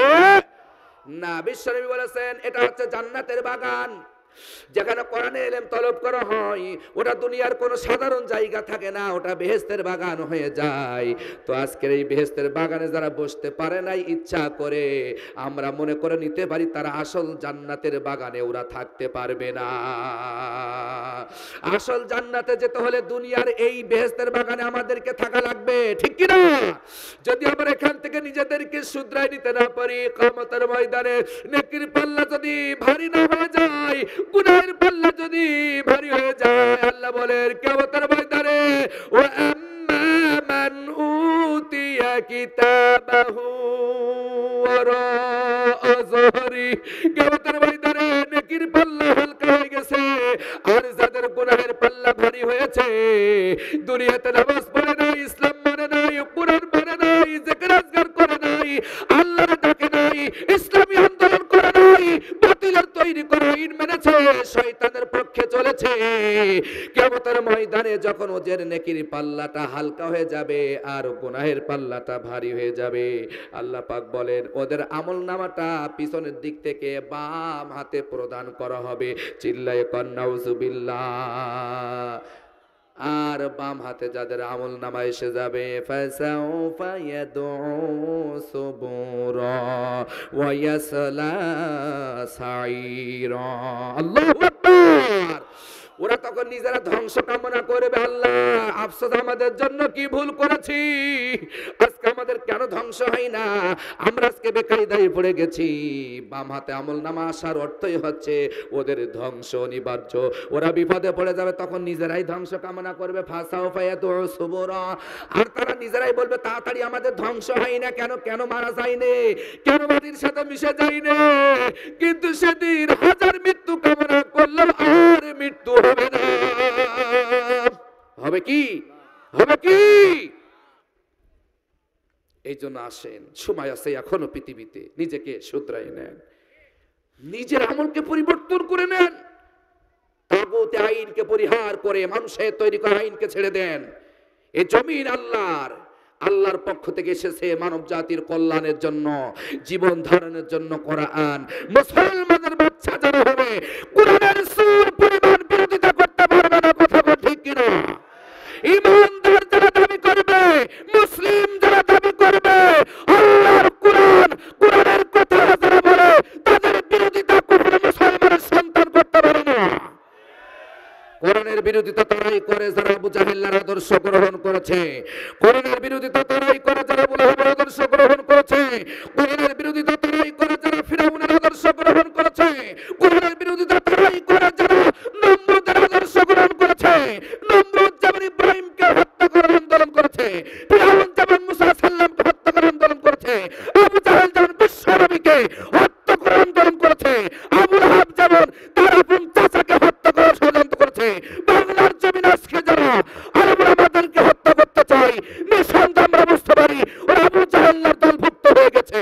না। বিশ্বনবী বলেছেন, এটা হচ্ছে জান্নাতের বাগান। যেখানে কোরআনের ইলম তলব করা হয়, ওটা দুনিয়ার কোনো সাধারণ জায়গা থাকে না, ওটা বেহেশতের বাগান হয়ে যায়। তো আজকের এই বেহেশতের বাগানে যারা বসতে পারে নাই ইচ্ছা করে, আমরা মনে করে নিতে পারি তারা আসল জান্নাতের বাগানে ওরা থাকতে পারবে না। আসল জান্নাতে যেতে হলে দুনিয়ার এই বেহেশতের বাগানে আমাদেরকে থাকা লাগবে, ঠিক কি না? যদি আমরা এখান থেকে নিজেদেরকে শুধরাই নিতে না পারি, কিয়ামতের ময়দানে নেকির পাল্লা যদি ভারী না হয়ে যায়, গুনাহের পাল্লা যদি ভারী হয়ে যায়, আল্লাহ বলেন কিয়ামতের ময়দানে, ওয়া আম্মা মান উতিয়া কিতাবাহু ওয়ারা যহরি, কিয়ামতের ময়দানে নেকির পাল্লা হালকা হয়ে গেছে, আর যাদের গুনাহের পাল্লা ভারী হয়েছে, দুনিয়াতে নামাজ পড়ে নাই, ইসলাম মানে নাই, কোরআন মানে নাই, জিকির আজকার করে নাই, আল্লাহর ডাকে নাই, ইসলামী আন্দোলন করে নাই, বাতিলের তৈরি করা আইন মেনেছে, শয়তানের পক্ষে চলেছে, কিয়ামতের ময়দানে যখন ওদের নেকির পাল্লাটা হালকা হয়ে যাবে আর গুনাহের পাল্লাটা ভারী হয়ে যাবে, আল্লাহ পাক বলেন ওদের আমলনামাটা পিছনের দিক থেকে বাম হাতে প্রদান করা হবে। চিল্লায়ে কোন নাউজুবিল্লাহ। আর বাম হাতে যাদের আমলনামা এসে যাবে, ফাসাউফা ইয়াদউ সুবুরা ওয়া ইয়াসলা সাইরা। আল্লাহু আকবার। ওরা তখন নিজেরা ধ্বংস কামনা করবে, আল্লাহ আফসোস আমাদের জন্য, কি ভুল করেছি, আজকে আমাদের কেন ধ্বংস হয় না, আমরা আজকে বেকায়দায় পড়ে গেছি। বাম হাতে আমলনামা আসার অর্থই হচ্ছে ওদের ধ্বংস অনিবার্য। ওরা বিপদে পড়ে যাবে, তখন নিজেরাই ধ্বংস কামনা করবে, ফাসাউফা ইয়াদউ সুবুরা। আর তারা নিজেরাই বলবে, তাড়াতাড়ি আমাদের ধ্বংস হয় না কেন, কেন মারা যায়নি, কেন মাটির সাথে মিশে যায়নি। কিন্তু সেদিন হাজার মৃত্যু কামনা করলেও আর মৃত্যু হবে না। হবে কি? হবে কি? এই জন্য আসেন, সময় আছে এখনো পৃথিবীতে, নিজেকে শুধরাই নেন, নিজের আমলকে পরিবর্তন করে নেন, তাগুত আইনকে পরিহার করে মানুষের তৈরি করা আইনকে ছেড়ে দেন। এই জমিন আল্লাহর, আল্লাহর পক্ষ থেকে এসেছে মানব জাতির কল্যাণের জন্য, জীবন ধারণের জন্য কোরআন। মুসলমানের বাচ্চা যারা হবে কোরআনের সূর পরিমাণ বিরোধিতা করতে পারবে না, কথা ঠিক কিনা? ইমানদার যারা দাবি করবে, মুসলিম যারা দাবি করবে, আল্লাহর কোরআন, কোরআনের কথা যারা বলে, তাদের বিরোধিতা কখনো মুসলমানের সন্তান করতে পারে না। কোরআনের বিরোধিতা তারাই করে যারা আবু জাহেলের আদর্শ গ্রহণ করেছে। কোরআনের বিরোধিতা তারাই করে যারা আবু লাহাবের আদর্শ গ্রহণ করেছে। কোরআনের বিরোধিতা তারাই করে যারা ফিরআউনের আদর্শ গ্রহণ করেছে। কোরআনের বিরোধিতা তারাই করে যারা নমরুদের আদর্শ গ্রহণ করেছে। নমরুদ যেমন ইব্রাহিমকে হত্যা করার আন্দোলন করেছে, ফিরআউন যেমন মুসা সাল্লামকে হত্যা করার আন্দোলন করেছে, আবু জাহেল যেমন বিশ্ব নবীকে হত্যা করার আন্দোলন করেছে, আবু লাহাব যেমন তার আপন চাচাকে হত্যা করার ষড়যন্ত্র করেছে। বাংলার জমিন আজকে যারা আরবরা আমাদেরকে হত্যা করতে চায়, নিঃসন্দেহে আমরা বুঝতে পারি ওরা আবু জাহেলের দলভুক্ত হয়ে গেছে।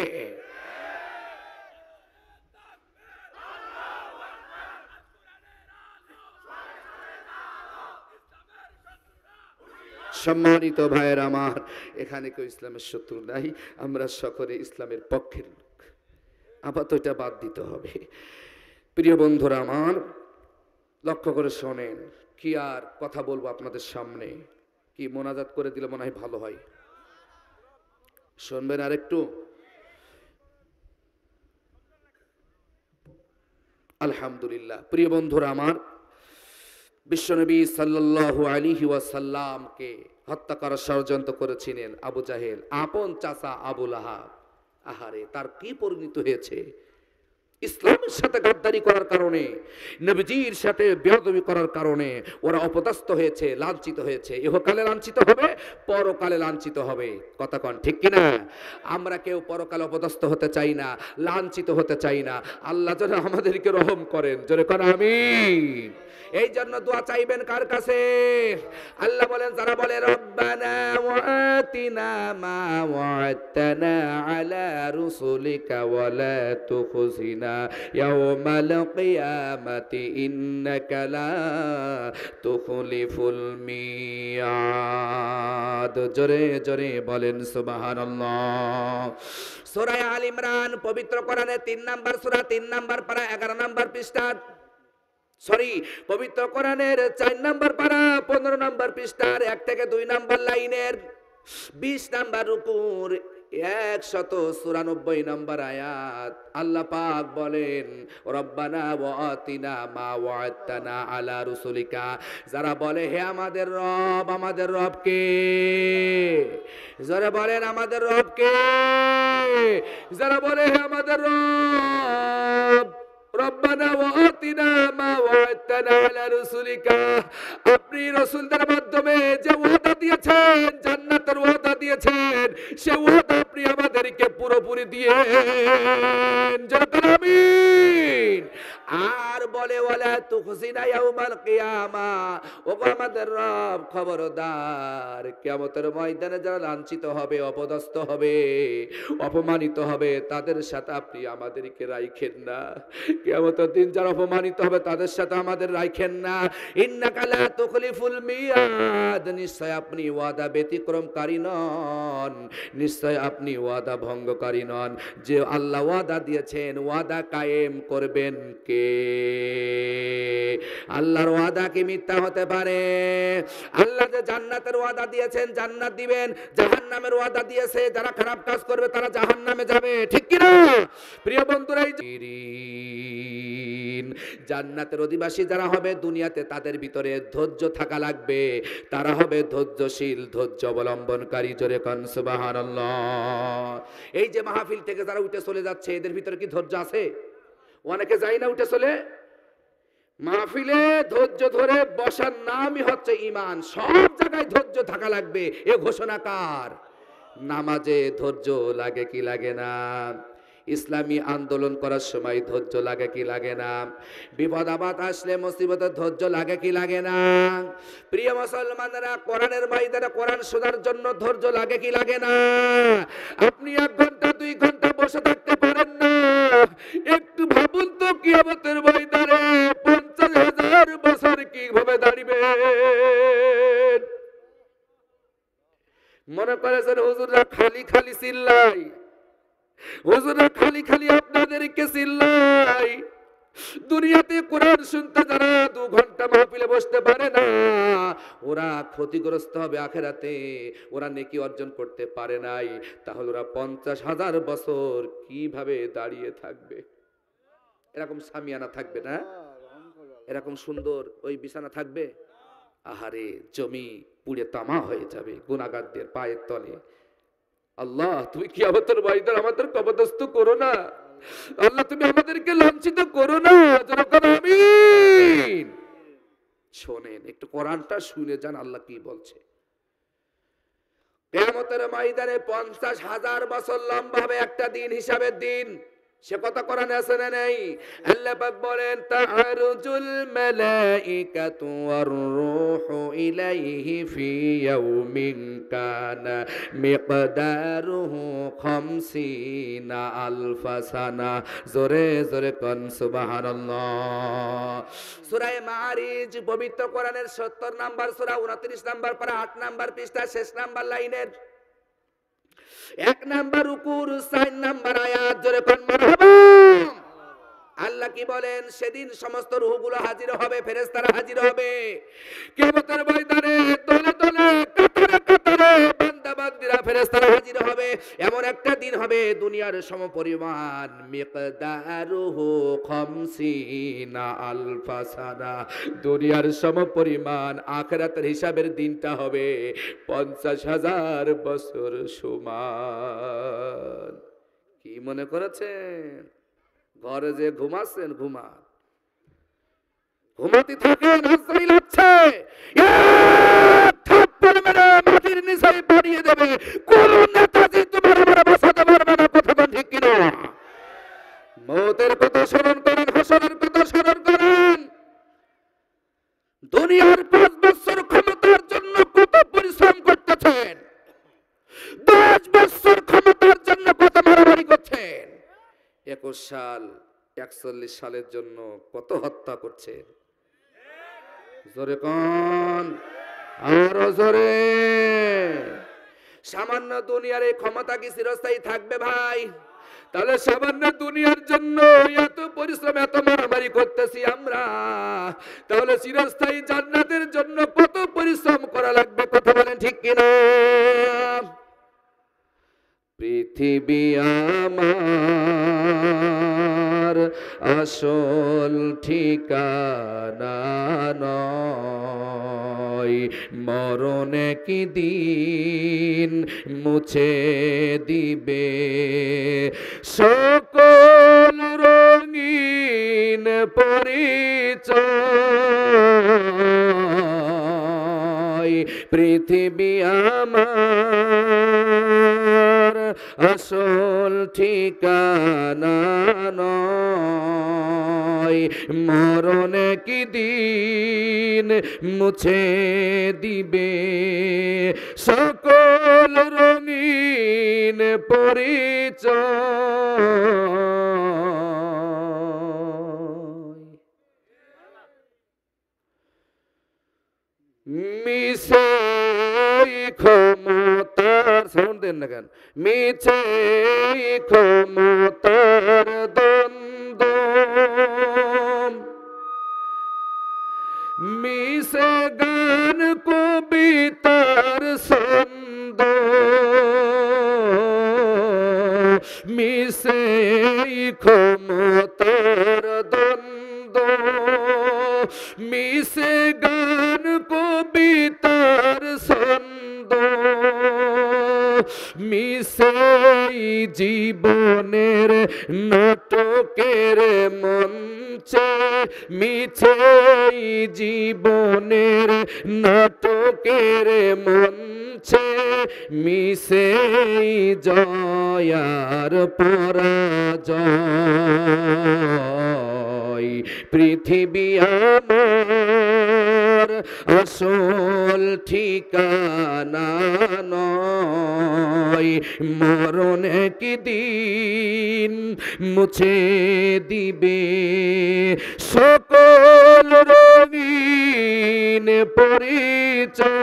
সম্মানিত ভাইয়ের আমার, এখানে কেউ ইসলামের শত্রু নাই, আমরা সকলে ইসলামের পক্ষের লোক। আপাতত এটা বাদ দিতে হবে। প্রিয় বন্ধুরা আমার, লক্ষ্য করে শোনেন, কি আর কথা বলবো আপনাদের সামনে, কি মোনাজাত করে দিলে মনে হয় ভালো হয়। শুনবেন আর একটু? আলহামদুলিল্লাহ। প্রিয় বন্ধুরা আমার, বিশ্বনবী সাল্লাল্লাহু আলাইহি ওয়াসাল্লামকে হত্যা করার ষড়যন্ত্র করেছিলেন আবু জাহেল, আপন চাচা আবু লাহাব। আহারে, তার কি পরিণত হয়েছে! ইসলামের সাথে গাদ্দারি করার কারণে, নবীজির সাথে বেয়াদবি করার কারণে ওরা অপদস্থ হয়েছে, লাঞ্ছিত হয়েছে। ইহকালে লাঞ্ছিত হবে, পরকালে লাঞ্ছিত হবে। কথা কন ঠিক কিনা? আমরা কেউ পরকালে অপদস্থ হতে চাই না, লাঞ্ছিত হতে চাই না। আল্লাহ যেন আমাদেরকে রহম করেন, জোরে কোন আমিন। এই জন্য দোয়া চাইবেন কার কাছে? আল্লাহ বলেন, যারা বলে রব্বানা ওয়াতিনা মা ওয়া'তানা আলা রুসুলিকা ওয়া লা তুখজিনা ইয়াওমাল কিয়ামাতি ইন্নাকা লা তুখলিফুল মিয়াদ। জোরে জোরে বলেন সুবহানাল্লাহ। সূরা আল ইমরান, পবিত্র কোরআনের 3 নাম্বার সূরা, 3 নাম্বার পারা, 11 নাম্বার পৃষ্ঠা। পবিত্র কোরআনের 4 নাম্বার পারা, 15 নাম্বার পৃষ্ঠার 1 থেকে 2 নাম্বার লাইনের 20 নাম্বার রুকুর 194 নাম্বার আয়াত। আল্লাহ পাক বলেন, রব্বানা ওয়াতিনা মা ওয়া'তানা আলা রুসুলিকা। যারা বলে হে আমাদের রব, আমাদের রব কে? যারা বলেন আমাদের রব কে? যারা বলে হে আমাদের রব, রব্বানা ওয়াতিনা মা ওয়া'তানা আলা রুসুলিকা। আপনি রাসূলদের মাধ্যমে যে ওয়াদা দিয়েছেন, জান্নাতের ওয়াদা দিয়েছেন, সে ওয়াদা আপনি আমাদেরকে পুরোপুরি দিয়েন। জোরে আমিন। আর বলে ওয়ালা তুখজিনা ইয়াউমাল কিয়ামা। ওগো আমাদের রব, খবরদার, কিয়ামতের ময়দানে যারা লাঞ্ছিত হবে, অপদস্থ হবে, অপমানিত হবে, তাদের সাথে আপনি আমাদেরকে রাখেন না। কিয়ামতের দিন যারা অপমানিত হবে, তাদের সাথে আমাদের রাখেন না। ইন্নাকা লা তুখলিফুল মিয়াদ। নিশ্চয় আপনি ওয়াদা ব্যতিক্রমকারী নন, নিশ্চয় আপনি ওয়াদা ভঙ্গকারী নন। যে আল্লাহ ওয়াদা দিয়েছেন, ওয়াদা কায়েম করবেন কে? আল্লাহর ওয়াদা কি মিথ্যা হতে পারে? আল্লাহ যে জান্নাতের ওয়াদা দিয়েছেন, জান্নাত দিবেন। জাহান্নামের ওয়াদা দিয়েছে, যারা খারাপ কাজ করবে তারা জাহান্নামে যাবে, ঠিক কি না? প্রিয় বন্ধুরা, জান্নাতের অধিবাসী যারা হবে, দুনিয়াতে তাদের ভিতরে ধৈর্য থাকা লাগবে। তারা হবে ধৈর্যশীল, ধৈর্য অবলম্বনকারী। জোরে কোন সুবহানাল্লাহ। এই যে মাহফিল থেকে যারা উঠে চলে যাচ্ছে, এদের ভিতরে কি ধৈর্য আছে? অনেকে যায় না উঠে চলে। মাহফিলে ধৈর্য ধরে বসার নামই হচ্ছে ঈমান। সব জায়গায় ধৈর্য থাকা লাগবে, এ ঘোষণা কার? নামাজে ধৈর্য লাগে কি লাগে না? ইসলামী আন্দোলন করার সময় ধৈর্য লাগে কি লাগে না? বিপদ আপদ আসলে, মুসিবতে ধৈর্য লাগে কি লাগে না? প্রিয় মুসলমানরা, কোরআনের ময়দানে কোরআন শোনার জন্য ধৈর্য লাগে কি লাগে না? আপনি 1 ঘন্টা 2 ঘন্টা বসে থাকতে পারেন না। একটু ভাবুন তো, কিয়ামতের ময়দানে 50,000 বছর কিভাবে দাঁড়িবেন? মনে করেছেন হুজুর চিল্লাই, হুজুরা খালি খালি আপনাদেরকে চিল্লাই। দুনিয়াতে কোরআন শুনতে যারা 2 ঘন্টা মাহফিলে বসতে পারে না, ওরা ক্ষতিগ্রস্ত হবে আখেরাতে। ওরা নেকি অর্জন করতে পারে নাই, তাহলে ওরা 50,000 বছর কিভাবে দাঁড়িয়ে থাকবে? এরকম সামিয়ানা থাকবে না, এরকম সুন্দর ওই বিছানা থাকবে? আহারে, জমি পুড়ে তামা হয়ে যাবে গুনাহগারদের পায়ের তলে। আল্লাহ, তুমি কিয়ামতের ময়দানে আমাদের কবরস্থ করো না। আল্লাহ, তুমি আমাদেরকে লাঞ্ছিত করো না। যখন আমিন। শোনেন, একটু কোরআনটা শুনে যান আল্লাহ কি বলছে। কিয়ামতের ময়দানে 50,000 বছর লম্বা হবে একটা দিন, হিসাবের দিন। সে কথা কোরআনে আছে না নেই? আল্লাহ পাক বলেন, তাআরুজুল মালাইকাতু ওয়ার রূহু ইলাইহি ফি ইয়াউমিন কানা মিকদারুহু 50 আলফা সানা। জোরে জোরে কোন সুবহানাল্লাহ। সূরা মাআরিজ পবিত্র কোরআনের 70 নাম্বার সূরা, 29 নাম্বার পারা, 8 নাম্বার পৃষ্ঠা, শেষ নাম্বার লাইনের 1 নাম্বার রুকুর 4 নাম্বার আয়াত। জোরে কোন মারহাবা। আল্লাহ কি বলেন? সেদিন সমস্ত রূহগুলো হাজির হবে, ফেরেশতারা হাজির হবে। কিয়ামতের ময়দানে তলে তলে কাতারে কাতারে বান্দা বান্দীরা ফেরেশতারা হাজির হবে। এমন একটা দিন হবে দুনিয়ার সমপরিমাণ, মিকদারুহু 50 আলফা সানা। দুনিয়ার সমপরিমাণ আখিরাতের হিসাবের দিনটা হবে 50,000 বছর সমান। কি মনে করেছেন? ঘরে যে ঘুমাচ্ছেন, ঘুমাতে থাকেন, আজরাইল আছে, এক থাপ্পড় মেরে মাটির নিচে বাড়িয়ে দেবে। কোন নেতাজি তোমার আমার বাঁচাতে পারবে না। কথা বল ঠিক কিনা? মওতের কথা স্মরণ করেন, হাসরের কথা স্মরণ করেন। দুনিয়ার 5 বছর ক্ষমতার জন্য কত পরিশ্রম করতেছেন, 10 বছর ক্ষমতার জন্য কত মারামারি করছেন, 21 সাল 41 সালের জন্য কত হত্যা করছে। জোরে কোন, আরো জোরে। সামান্য দুনিয়ার এই ক্ষমতা কি চিরস্থায়ী থাকবে ভাই? তাহলে সামান্য দুনিয়ার জন্য এত পরিশ্রম, এত মারামারি করতেছি আমরা, তাহলে চিরস্থায়ী জান্নাতের জন্য কত পরিশ্রম করা লাগবে? কথা বলেন ঠিক কিনা? পৃথিবী আমার আসল ঠিকানা নয়, মরণ কি দিন মুছে দিবে সকল রঙিন পরিচয়। পৃথিবী আমার আসল ঠিকানা নয়, মরণ কি দিন মুছে দিবে সকল রঙিন পরিচয়। মিছে ক্ষমতার সাউন্ড দেন না কেন? মিছে ক্ষমতার দ্বন্দ্ব, মিছে গান কবিতার ছন্দ, মিছে ক্ষমতার দ্বন্দ্ব, মিছে গান কবিতার ছন্দ, মিছে জীবনের নাটকের মঞ্চে, মিছে জীবনের নাটকের মঞ্চে, মিছে জয়ার পরাজয়। পৃথিবী আমার আসল ঠিকানা নয়, মরণ কি দিন মুছে দিবে সকল রঙিন পরিচয়।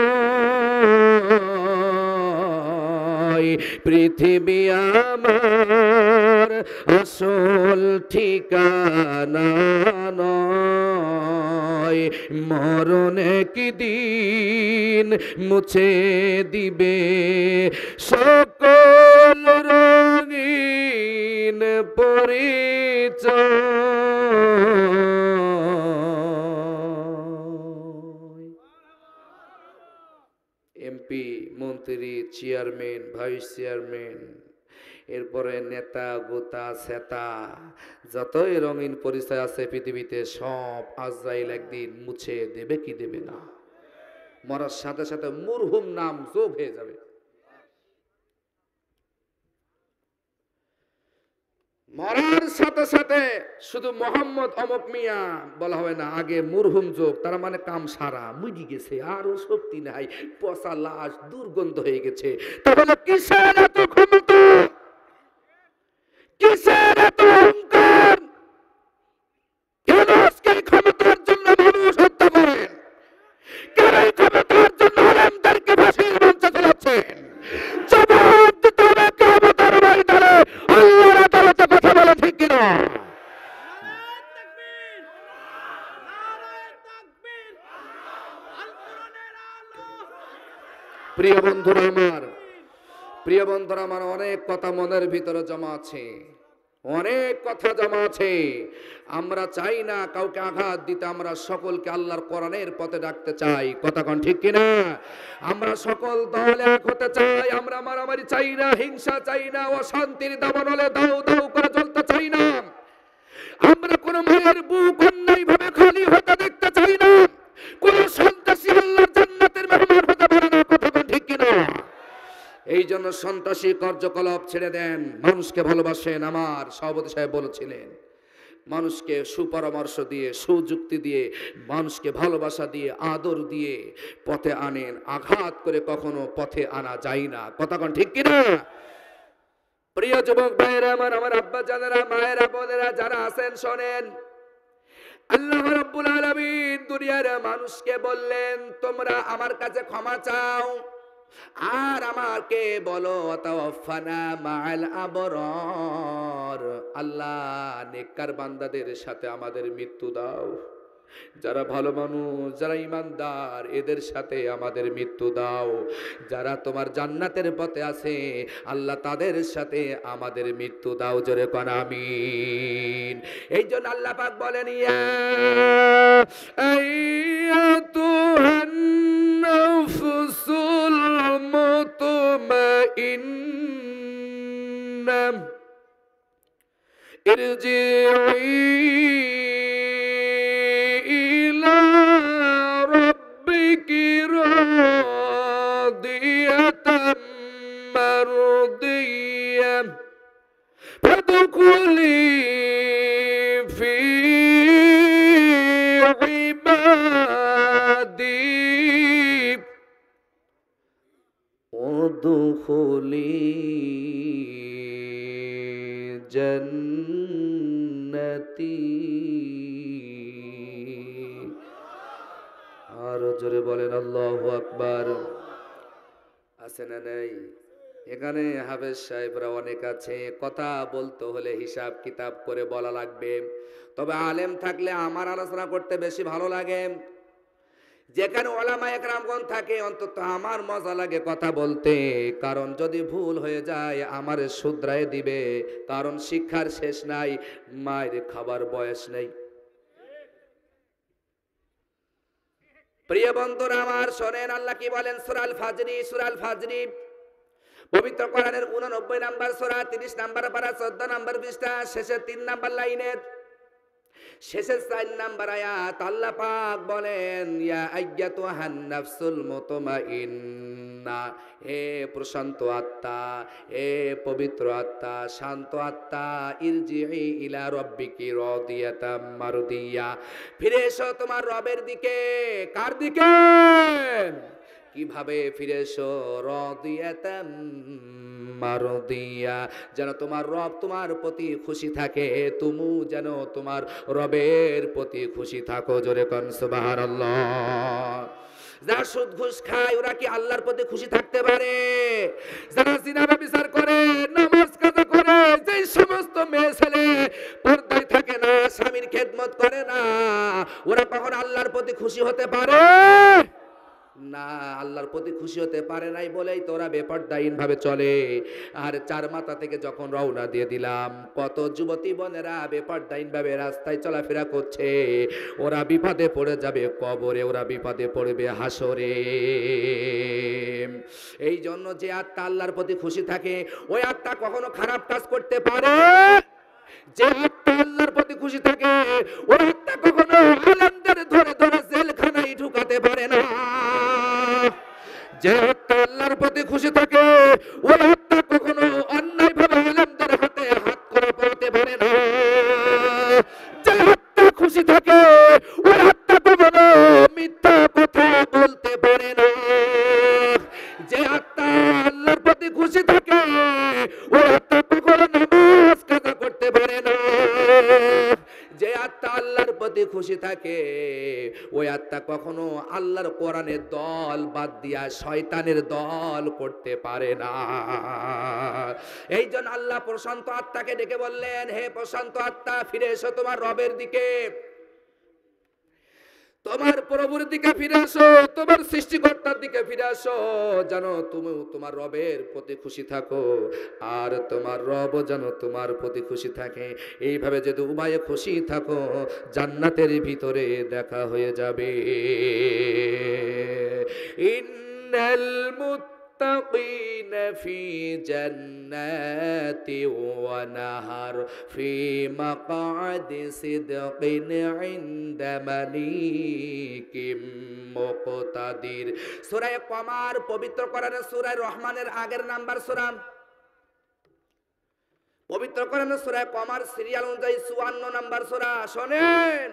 পৃথিবী আমার আসল ঠিকানা নয়, মরণ একদিন মুছে দিবে সকল রঙিন পরিচয়। এমপি, মন্ত্রী, চেয়ারম্যান, ভাইস চেয়ারম্যান, এরপরে নেতা, গোতা, সেতা, যতই রঙিন পরিচয় আছে পৃথিবীতে সব আজরাইল একদিন মুছে দেবে কি দেবে না? মরার সাথে সাথে মুরহুম নাম যোগ হয়ে যাবে। মরার সাথে সাথে শুধু মোহাম্মদ অমক মিয়া বলা হয় না, আগে মুরহুম যোগ, তার মানে কাম সারা মুড়ি গেছে, আরো শক্তি নাই, পচা লাশ, দুর্গন্ধ হয়ে গেছে। তাহলে কিসের এত ক্ষমতা, কিসের এত অহংকার? কেন আজকে ক্ষমতার জন্য মানুষ হত্যা করেন? কেন এই ক্ষমতার জন্য আলেমদেরকে ফাঁসির মঞ্চে চলাচ্ছেন? জবাব দিতে হবে কিয়ামতের ময়দানে, আল্লাহর আদালতে। কথা বলে ঠিক কিনা? প্রিয় বন্ধুরা আমার, প্রিয় বন্ধুরা আমার, অনেক কথা মনের ভিতরে জমা আছে, অনেক কথা জমা আছে। আমরা চাই না কাউকে আঘাত দিতে, আমরা সকলকে আল্লাহর কোরআনের পথে ডাকতে চাই। কথা কোন ঠিক কিনা? আমরা সকল দলে এক হতে চাই, আমরা মারামারি চাই না, হিংসা চাই না, অশান্তির দাবানলে দাউ দাউ করে জ্বলতে চাই না। আমরা কোন মায়ের বুক অন্যায় ভাবে খালি হতে দেখতে চাই না। কোন সন্ত্রাসী আল্লাহর জান্নাতের মেহমান হতে পারে না। কথা কোন ঠিক কিনা? এই জন্য সন্ত্রাসী কার্যকলাপ ছেড়ে দেন, মানুষকে ভালোবাসেন। আমার সভাপতি সাহেব বলেছিলেন, মানুষকে সুপরামর্শ দিয়ে, সুযুক্তি দিয়ে, মানুষকে ভালোবাসা দিয়ে, আদর দিয়ে পথে আনেন, আঘাত করে কখনো পথে আনা যায় না। কথা কোন ঠিক কিনা? প্রিয় যুবক ভাইয়েরা আমার, আমার আব্বা জানেরা, মায়েরা, বোনেরা যারা আছেন শোনেন, আল্লাহ রাব্বুল আলামিন দুনিয়ার মানুষকে বললেন, তোমরা আমার কাছে ক্ষমা চাও আর আমাকে বলো তাওয়াফানা মাআল আবরার, আল্লাহ নেককার বান্দাদের সাথে আমাদের মৃত্যু দাও। যারা ভালো মানুষ, যারা ইমানদার, এদের সাথে আমাদের মৃত্যু দাও। যারা তোমার জান্নাতের পথে আছে আল্লাহ তাদের সাথে আমাদের মৃত্যু দাও। জোরে কোন আমিন। এই জন্য আল্লাহ পাক বলেন, ইয়া আইয়াতুহান নাফসুল মুতমাইন্না ইরজিই ইলা রাব্বিকি রাদিয়াতাম মারদিয়া ফাদখুলি ফি ইবাদি ওয়াদখুলি জান্নাতি। আরো জোরে বলেন আল্লাহু আকবার। আছে না নাই? এখানে হাফেজ সাহেবরা অনেক আছে, কথা বলতে হলে হিসাব কিতাব করে বলা লাগবে। তবে আলেম থাকলে আমার আলোচনা করতে বেশি ভালো লাগে। যেখানে ওলামা একরামগণ থাকে অন্তত আমার মজা লাগে কথা বলতে, কারণ যদি ভুল হয়ে যায় আমার শুধরায় দিবে, কারণ শিক্ষার শেষ নাই, মায়ের খাবার বয়স নেই। প্রিয় বন্ধুরা আমার শোনেন, আল্লাহ কি বলেন সূরা ফাজরি, সূরা ফাজরি পবিত্র কোরআনের 89 নম্বর সূরা, 30 নম্বর পারা, 14 নম্বর পৃষ্ঠা, শেষের 3 নম্বর লাইনের শেষের 4 নম্বর আয়াত আল্লাহ পাক বলেন, ইয়া আইয়াতুহান নাফসুল মুতমাইন্না, হে প্রশান্ত আত্মা, হে পবিত্র আত্মা, শান্ত আত্মা, ইরজিই ইলা রাব্বিকি রাদিয়াতাম মারদিয়া, ফিরে এসো তোমার রবের দিকে। কার দিকে? কিভাবে ফিরে এসো? রাদিয়াতাম মারদিয়া, যেন তোমার রব তোমার প্রতি খুশি থাকে, তুমি যেন তোমার রবের প্রতি খুশি থাকো। জোরে কোন সুবহানাল্লাহ। যারা সুদ ঘুষ খায় ওরা কি আল্লাহর প্রতি খুশি থাকতে পারে? যারা জিনা ব্যভিচার করে, নামাজ কাজা করে, যে সমস্ত মেয়ে ছেলে পর্দায় থাকে না, স্বামীর খেদমত করে না, ওরা কখন আল্লাহর প্রতি খুশি হতে পারে না? আল্লাহর প্রতি খুশি হতে পারে নাই বলেই তো ওরা বেপরদাহীন ভাবে চলে। আর চার মাথা থেকে যখন রওনা দিয়ে দিলাম, কত যুবতী বোনেরা বেপরদাহীন ভাবে রাস্তায় চলাফেরা করছে। ওরা বিপদে পড়ে যাবে কবরে, ওরা বিপদে পড়বে হাসরে। এই জন্য যে আত্মা আল্লাহর প্রতি খুশি থাকে, ওই আত্মা কখনো খারাপ কাজ করতে পারে? যে আত্মা আল্লাহর প্রতি খুশি থাকে, ওই আত্মা কখনো আলেমদের ধরে ধরে জেলখানায় ঢুকাতে পারে না। যে আত্মা আল্লাহর প্রতি খুশি থাকে, ওই আত্মা কখনো অন্যায় ভাবে আলেমদের হাতে হাত করে পড়তে পারে না। যে আত্মা খুশি থাকে, ওই আত্মা কখনো মিথ্যা কথা বলতে পারে না। যে আত্মা আল্লাহর প্রতি খুশি থাকে, ওই আত্মা কখনো নামাজ কাজা করতে পারে না। যে আত্মা আল্লাহর প্রতি খুশি থাকে, ওই আত্মা কখনো আল্লাহর কোরআনের দল বাদ দিয়া শয়তানের দল করতে পারে না। এই জন্য আল্লাহ প্রশান্ত আত্মাকে ডেকে বললেন, হে প্রশান্ত আত্মা, ফিরে এসো তোমার রবের দিকে, তোমার প্রভুর দিকে ফিরে আসো, তোমার সৃষ্টিকর্তার দিকে ফিরে আসো, জানো তুমি তোমার রবের প্রতি খুশি থাকো, আর তোমার রব যেন তোমার প্রতি খুশি থাকে। এইভাবে যদি উভয়ে খুশি থাকো, জান্নাতের ভিতরে দেখা হয়ে যাবে। ইন্নাল মুত্তাকিন ফি জান্নাতি ওয়া নাহার ফি মাকআদি সিদকিন ইনদা মালিকিম মুকতাদির। সূরা কমার পবিত্র কোরআনের সূরা রহমানের আগের নাম্বার সূরা, পবিত্র কোরআনের সূরা কমার সিরিয়াল অনুযায়ী 54 নাম্বার সূরা। শোনেন,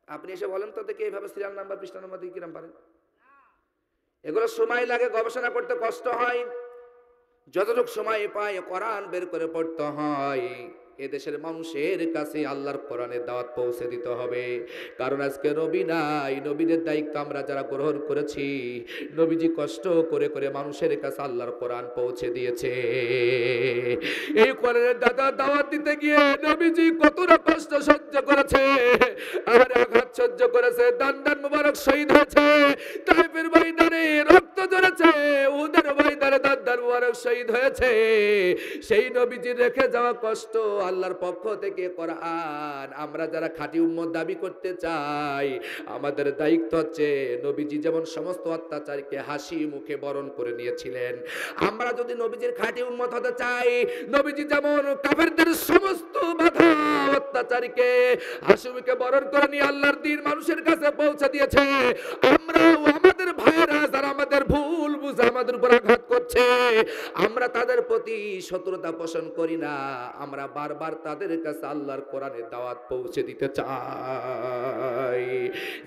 আপনি এসে বলেন তো দেখি এইভাবে সিরিয়াল নাম্বার পৃষ্ঠা নাম্বার দিয়ে কিরম পারেন? এগুলো সময় লাগে, গবেষণা করতে কষ্ট হয়, যতটুকু সময় পায় কোরআন বের করে পড়তে হয়। এদেশের মানুষের কাছে আল্লাহর কোরআনের দাওয়াত পৌঁছে দিতে হবে। কারণ আজকে নবী নাই, নবীদের দায়িত্ব আমরা যারা গ্রহণ করেছি, নবীজি কষ্ট করে করে মানুষের কাছে আল্লাহর কোরআন পৌঁছে দিয়েছে। এই কোরআনের দাওয়াত দিতে গিয়ে নবীজি কতটা কষ্ট সহ্য করেছে, আর আঘাত সহ্য করেছে, দান মুবারক শহীদ হয়েছে, তাইফের ময়দানে রক্ত ঝরেছে, উহুদের ময়দানে দান মুবারক শহীদ হয়েছে। সেই নবীজির রেখে যাওয়া কষ্ট আল্লাহর পক্ষ থেকে কোরআন আমরা যারা খাঁটি উম্মত দাবি করতে চাই, আমাদের দায়িত্ব হচ্ছে নবীজি যেমন সমস্ত অত্যাচারকে হাসি মুখে বরণ করে নিয়েছিলেন, আমরা যদি নবীজির খাঁটি উম্মত হতে চাই, নবীজি যেমন কাফেরদের সমস্ত বাধা অত্যাচারকে হাসি মুখে বরণ করে নিয়ে আল্লাহর দ্বীন মানুষের কাছে পৌঁছে দিয়েছে, আমরাও আমাদের ভাইরা যারা আমাদের ভুল বুঝে আমাদের উপর আঘাত করছে, আমরা তাদের প্রতি শত্রুতা পোষণ করি না, আমরা বারবার তাদের কাছে আল্লাহর কোরআনের দাওয়াত পৌঁছে দিতে চাই।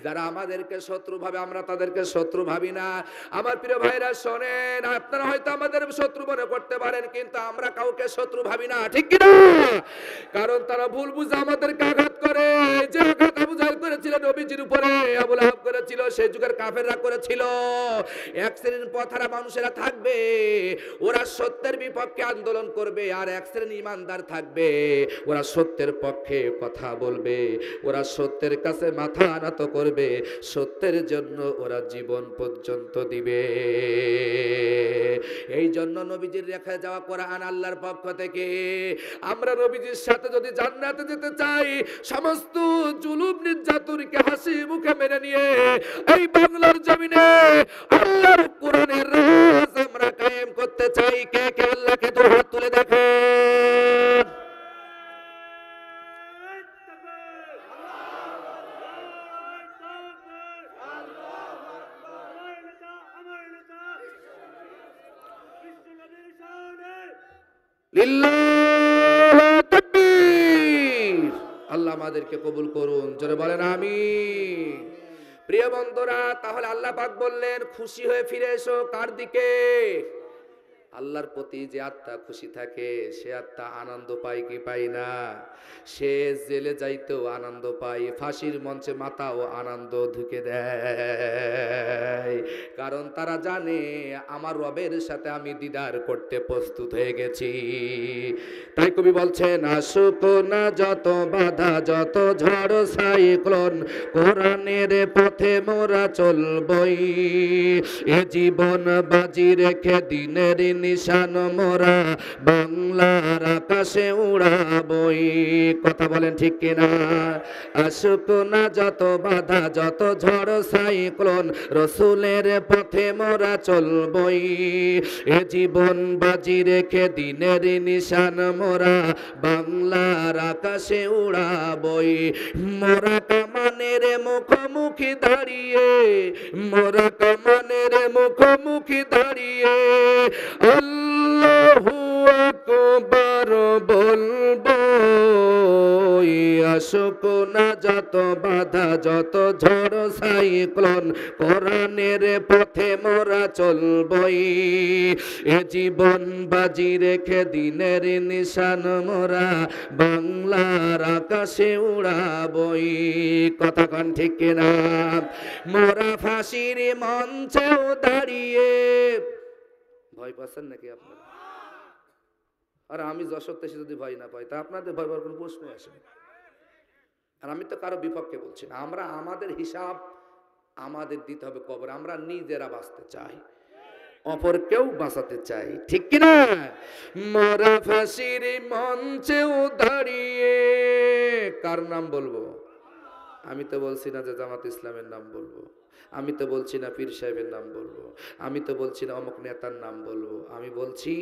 যারা আমাদেরকে শত্রু ভাবে আমরা তাদেরকে শত্রু ভাবি না। আমার প্রিয় ভাইরা শোনেন, আপনারা হয়তো আমাদের শত্রু মনে করতে পারেন, কিন্তু আমরা কাউকে শত্রু ভাবি না, ঠিক কি না? কারণ তারা ভুল বুঝে আমাদেরকে আঘাত করে। যে আঘাত আবু জাহেল করেছিল নবীজির উপরে, আবু লাহাব করেছিল, সেই যুগের কাফেররা করেছিল। এক শ্রেণীর পথহারা মানুষেরা থাকবে, ওরা সত্যের বিপক্ষে আন্দোলন করবে, আর এক শ্রেণীর ইমানদার থাকবে, ওরা সত্যের পক্ষে কথা বলবে, ওরা সত্যের কাছে মাথা নত করবে, সত্যের জন্য ওরা জীবন পর্যন্ত দিবে। এই জন্য নবীজির রেখে যাওয়া কোরআন আল্লাহর পক্ষ থেকে, আমরা নবীজির সাথে যদি জান্নাতে যেতে চাই, সমস্ত জুলুম নির্যাতনকে হাসি মুখে মেনে নিয়ে এই বাংলার জমিনে আল্লাহর কোরআনের রাজ আমরা কায়েম করতে চাই। কে কে আল্লাহকে দু হাত তুলে দেখেন। আল্লাহ আমাদেরকে কবুল করুন, জোরে বলেন আমিন। প্রিয় বন্ধুরা, তাহলে আল্লাহ পাক বললেন খুশি হয়ে ফিরে এসো কার দিকে? আল্লাহর প্রতি যে আত্মা খুশি থাকে সে আত্মা আনন্দ পায় কি পায় না? সে জেলে যাইতেও আনন্দ পায়, ফাঁসির মঞ্চে মাথাও আনন্দ ঢুকে দেয়, কারণ তারা জানে আমার রবের সাথে আমি দিদার করতে প্রস্তুত হয়ে গেছি। তাই কবি বলছেন, আসুক না যত বাধা যত ঝড় সাইক্লোন, কোরআনের পথে মোরা চলবই, এ জীবন বাজি রেখে দিনের নিশান মোরা বাংলার আকাশে উড়াবই। কথা বলেন ঠিক কিনা? আসুক না যত বাধা যত ঝড় সাইক্লোন, রসুলের পথে মোরা চলবই, এ জীবন বাজি রেখে দিনের নিশান মোরা বাংলার আকাশে উড়াবই। মোরা কামানের মুখোমুখি দাঁড়িয়ে, মোরা কামানের মুখোমুখি দাঁড়িয়ে আল্লাহু আকবার বলবো, আসুক না যত বাধা যত ঝড় সাইক্লোন, কোরআনের পথে মোরা চলবই, এ জীবন বাজি রেখে দিনের নিশান মোরা বাংলার আকাশে উড়াবই। কথা কন ঠিক কিনা? মোরা ফাঁসির মঞ্চেও দাঁড়িয়ে, ভয় পাচ্ছেন নাকি আপনারা? আর আমি যশোরতে এসে যদি ভয় না পাই তা আপনাদের ভয় পাওয়ার কোনো প্রশ্নই আসে না। আর আমি তো কারো বিপক্ষে বলছি না, আমরা আমাদের হিসাব আমাদের দিতে হবে কবর। আমরা নিজেরা বাঁচতে চাই, অপরকেও বাঁচাতে চাই, ঠিক কিনা? মোরা ফাঁসির মঞ্চেও দাঁড়িয়ে, কার নাম বলবো? আমি তো বলছি না যে জামাত ইসলামের নাম বলবো, আমি তো বলছি না পীর সাহেবের নাম বলবো, আমি তো বলছি না অমুক নেতার নাম বলবো, আমি বলছি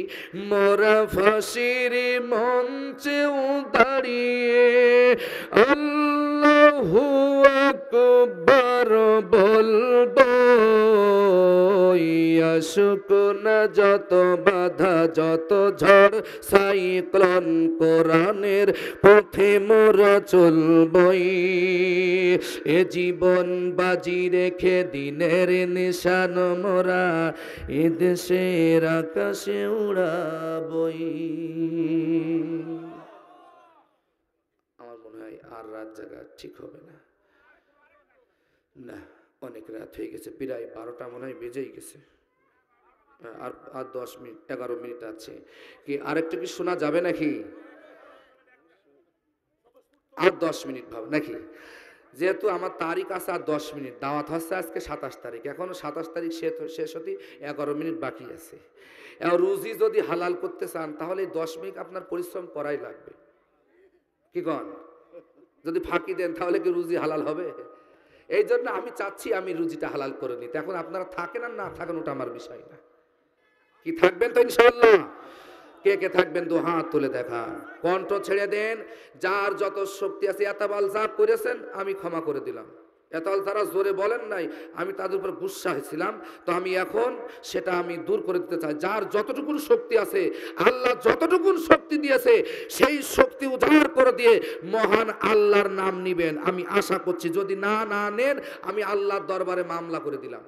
মোরা ফাঁসির মঞ্চেও দাঁড়িয়ে আল্লাহু আকবার বলবো, আসুক না যত বাধা যত ঝড় সাইক্লোন, কোরআনের পথে মোরা চলবই, এ জীবন বাজি রেখে দিনের নিশান মোরা এ দেশের আকাশে উড়াবই। আমার মনে হয় আর রাত জাগা ঠিক হবে না, না অনেক রাত হয়ে গেছে, প্রায় 12টা মনে হয় বেজেই গেছে, আর আর 10 মিনিট 11 মিনিট আছে। কি আরেকটু কি শোনা যাবে নাকি? আর 10 মিনিট ভাব নাকি? যেহেতু আমার তারিখ আছে আর 10 মিনিট, দাওয়াত হচ্ছে আজকে 27 তারিখ, এখনো 27 তারিখ শেষ হতে 11 মিনিট বাকি আছে। রুজি যদি হালাল করতে চান তাহলে 10 মিনিট আপনার পরিশ্রম করাই লাগবে, কি কন? যদি ফাঁকি দেন তাহলে কি রুজি হালাল হবে? এই জন্য আমি চাচ্ছি আমি রুজিটা হালাল করে নিতে। এখন আপনারা থাকেন আর না থাকেন ওটা আমার বিষয় না। কি থাকবেন তো ইনশাআল্লাহ? কে কে থাকবেন দু হাত তুলে দেখান, কণ্ঠ ছেড়ে দেন। যার যত শক্তি আছে এতবাল যা করেছেন আমি ক্ষমা করে দিলাম, এতবাল তারা জোরে বলেন নাই, আমি তাদের উপর গুসা হয়েছিলাম, তো আমি এখন সেটা আমি দূর করে দিতে চাই। যার যতটুকুন শক্তি আছে, আল্লাহ যতটুকুন শক্তি দিয়েছে সেই শক্তি উজাড় করে দিয়ে মহান আল্লাহর নাম নিবেন। আমি আশা করছি যদি না নেন আমি আল্লাহর দরবারে মামলা করে দিলাম।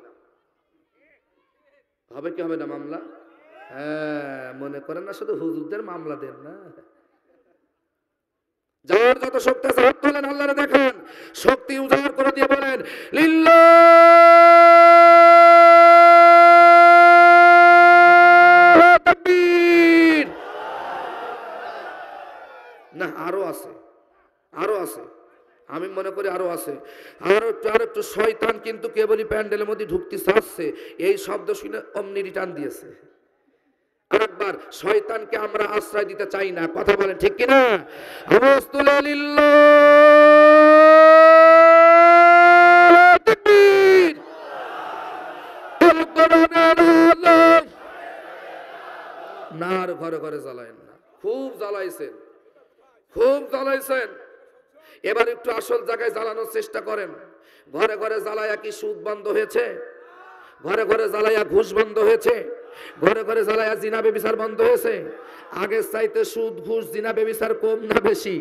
হবে কি হবে না মামলা? হ্যাঁ, মনে করেন না শুধু হুজুরদের মামলা দেন না। যার যত শক্তি আছে হাত তোলেন, আল্লাহরে দেখান, শক্তি উজাড় করে দিয়ে বলেন লিল্লাহ তাকবীর। না আরো আছে, আরো আছে, আমি মনে করি আরো আছে। আর একটু শয়তান কিন্তু কেবলই প্যান্ডেলের মধ্যে ঢুকতে চাচ্ছে, এই শব্দ শুনে অমনি রিটার্ন দিয়েছে। আরেকবার, শয়তানকে আমরা আশ্রয় দিতে চাই না, কথা বলেন ঠিক কিনা? আওয়াজ তুলে লিল্লাহ তাকবীর। না আর ঘরে ঘরে জ্বালায়েন না, খুব জ্বালাইছেন, খুব জ্বালাইছেন। এবার একটু আসল জায়গায় জ্বালানোর চেষ্টা করেন। ঘরে ঘরে জ্বালায়া কি সুদ বন্ধ হয়েছে? ঘরে ঘরে জ্বালায়া ঘুষ বন্ধ হয়েছে? ঘরে ঘরে জ্বালায়া জিনা বেবিচার বন্ধ হয়েছে? আগের চাইতে সুদ ঘুষ জিনা বেবিচার কম না বেশি?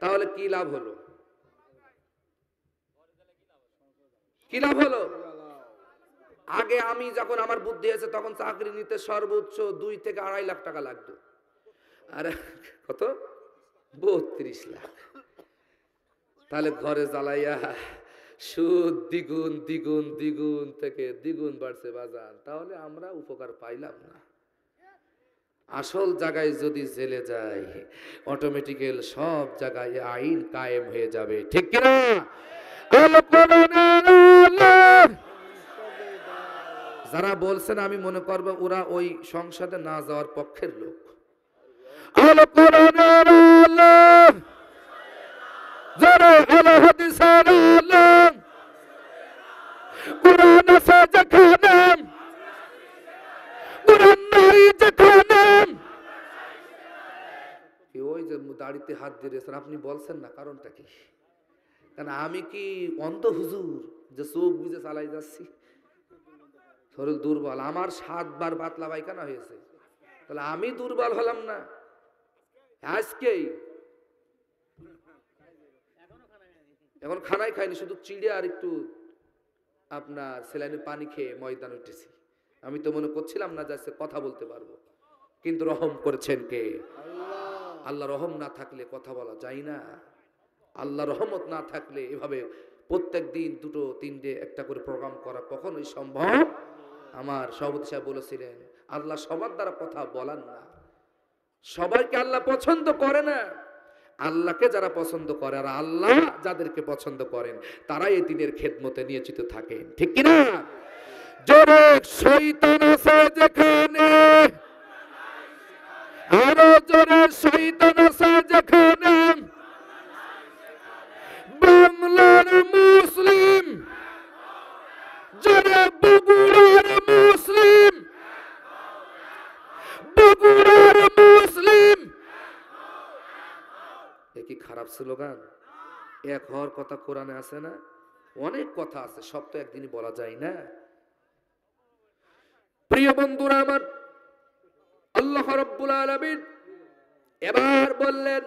তাহলে কি লাভ হলো? কি লাভ হলো? আগে আমি যখন আমার বুদ্ধি হয়েছে তখন চাকরি নিতে সর্বোচ্চ 2 থেকে 2.5 লাখ টাকা লাগতো, আর কত 32 লাখ। তাহলে ঘরে জ্বালাইয়া সুদ দ্বিগুণ দ্বিগুণ দ্বিগুণ থেকে দ্বিগুণ বাড়ছে বাজার, তাহলে আমরা উপকার পাইলাম না। আসল জায়গায় যদি জেলে যায় অটোমেটিক্যাল সব জায়গায় আইন কায়েম হয়ে যাবে, ঠিক কিনা? যারা বলছেন আমি মনে করব ওরা ওই সংসদে না যাওয়ার পক্ষের লোক। ওই যে দাড়িতে হাত দিয়েছেন আপনি বলছেন না, কারণটা কি? কারণ আমি কি অন্ধ হুজুর যে চোখ বুঝে চালাই যাচ্ছি? শরীর দুর্বল, আমার 7 বার পাতলা পায়খানা হয়েছে, তাহলে আমি দুর্বল হলাম না? আজকেই এখন খানাই খাইনি, শুধু চিড়ে আর একটু আপনার সেলাইনের পানি খেয়ে ময়দান উঠেছি। আমি তো মনে করছিলাম না যাচ্ছে কথা বলতে পারবো, কিন্তু রহম করেছেন কে? আল্লাহ রহম না থাকলে কথা বলা যায় না। আল্লাহ রহমত না থাকলে এভাবে প্রত্যেক দিন 2, 3 একটা করে প্রোগ্রাম করা কখনোই সম্ভব। আমার সভাপতি সাহেব বলেছিলেন আল্লাহ সবার দ্বারা কথা বলান না, সবাইকে আল্লাহ পছন্দ করে না। আল্লাহকে যারা পছন্দ করে আর আল্লাহ যাদেরকে পছন্দ করেন তারাই এই দিনের খেদমতে নিয়োজিত থাকেন, ঠিক কিনা? জোরে শয়তান আছে যেখানে, আরো জোরে শয়তান আছে যেখানে, বাংলার মুসলিম, জোরে বগুড়ার মুসলিম, বগুড়ার মুসলিম। এ কি খারাপ স্লোগান? এক হওয়ার কথা কোরআনে আছে না? অনেক কথা আছে, সব তো একদিনই বলা যায় না। প্রিয় বন্ধুরা আমার, আল্লাহ রাব্বুল আলামিন এবার বললেন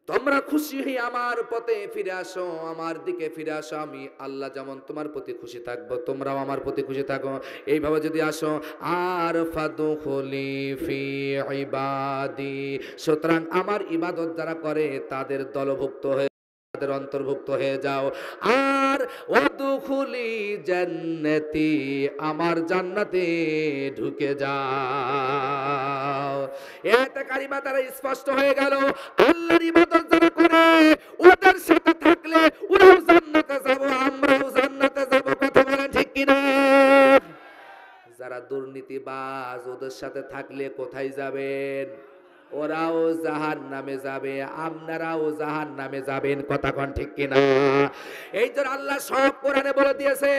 তোমরা খুশি হয়ে আমার পথে ফিরে আসো, আমার দিকে ফিরে আসো, আমি আল্লাহ যেমন তোমার প্রতি খুশি থাকবো তোমরাও আমার প্রতি খুশি থাকো। এইভাবে যদি আসো আর ফাদখুলি ফি ইবাদি, সুতরাং আমার ইবাদত যারা করে তাদের দলভুক্ত হয়ে তাদের অন্তর্ভুক্ত হয়ে যাও। আর ওয়াদখুলি জান্নাতি, আমার জান্নাতে ঢুকে যাও। এতে কারিমা দ্বারা স্পষ্ট হয়ে গেল আল্লাহর ইবাদত যারা করে ওদের সাথে থাকলে ওরাও জান্নাতে যাব, আমরাও জান্নাতে যাব। কথা বলেন ঠিক কিনা? যারা দুর্নীতিবাজ ওদের সাথে থাকলে কোথায় যাবেন? ওরাও জাহান্নামে যাবে, আপনারাও জাহান্নামে যাবেন। কথা কোন ঠিক কিনা? এই যে আল্লাহ সব কোরআনে বলে দিয়েছে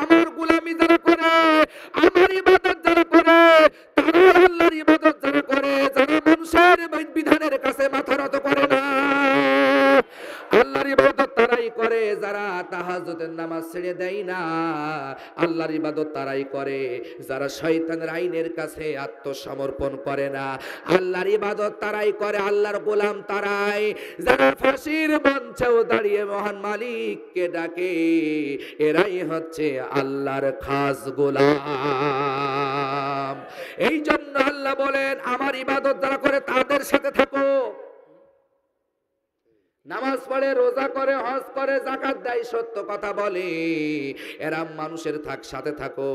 আমার গোলামি যারা করে, আমার ইবাদত যারা করে, তারা আল্লাহর ইবাদত যারা করে, যারা মানুষের বিধানের কাছে মাথা নত করে না, আল্লাহর ইবাদত তারাই করে যারা তাহাজ্জুদের নামাজ ছেড়ে দেয় না, আল্লাহর ইবাদত তারাই করে যারা শয়তানের আইনের কাছে আত্মসমর্পণ করে না, আল্লাহর ইবাদত তারাই করে, আল্লাহর গোলাম তারাই যারা ফাঁসির মঞ্চেও দাঁড়িয়ে মহান মালিককে ডাকে, এরাই হচ্ছে আল্লাহর খাস গোলাম। এই জন্য আল্লাহ বলেন আমার ইবাদত যারা করে তাদের সাথে থাকো। নামাজ পড়ে, রোজা করে, হজ করে, যাকাত দেয়, সত্য কথা বলে, এরা মানুষের সাথে থাকো,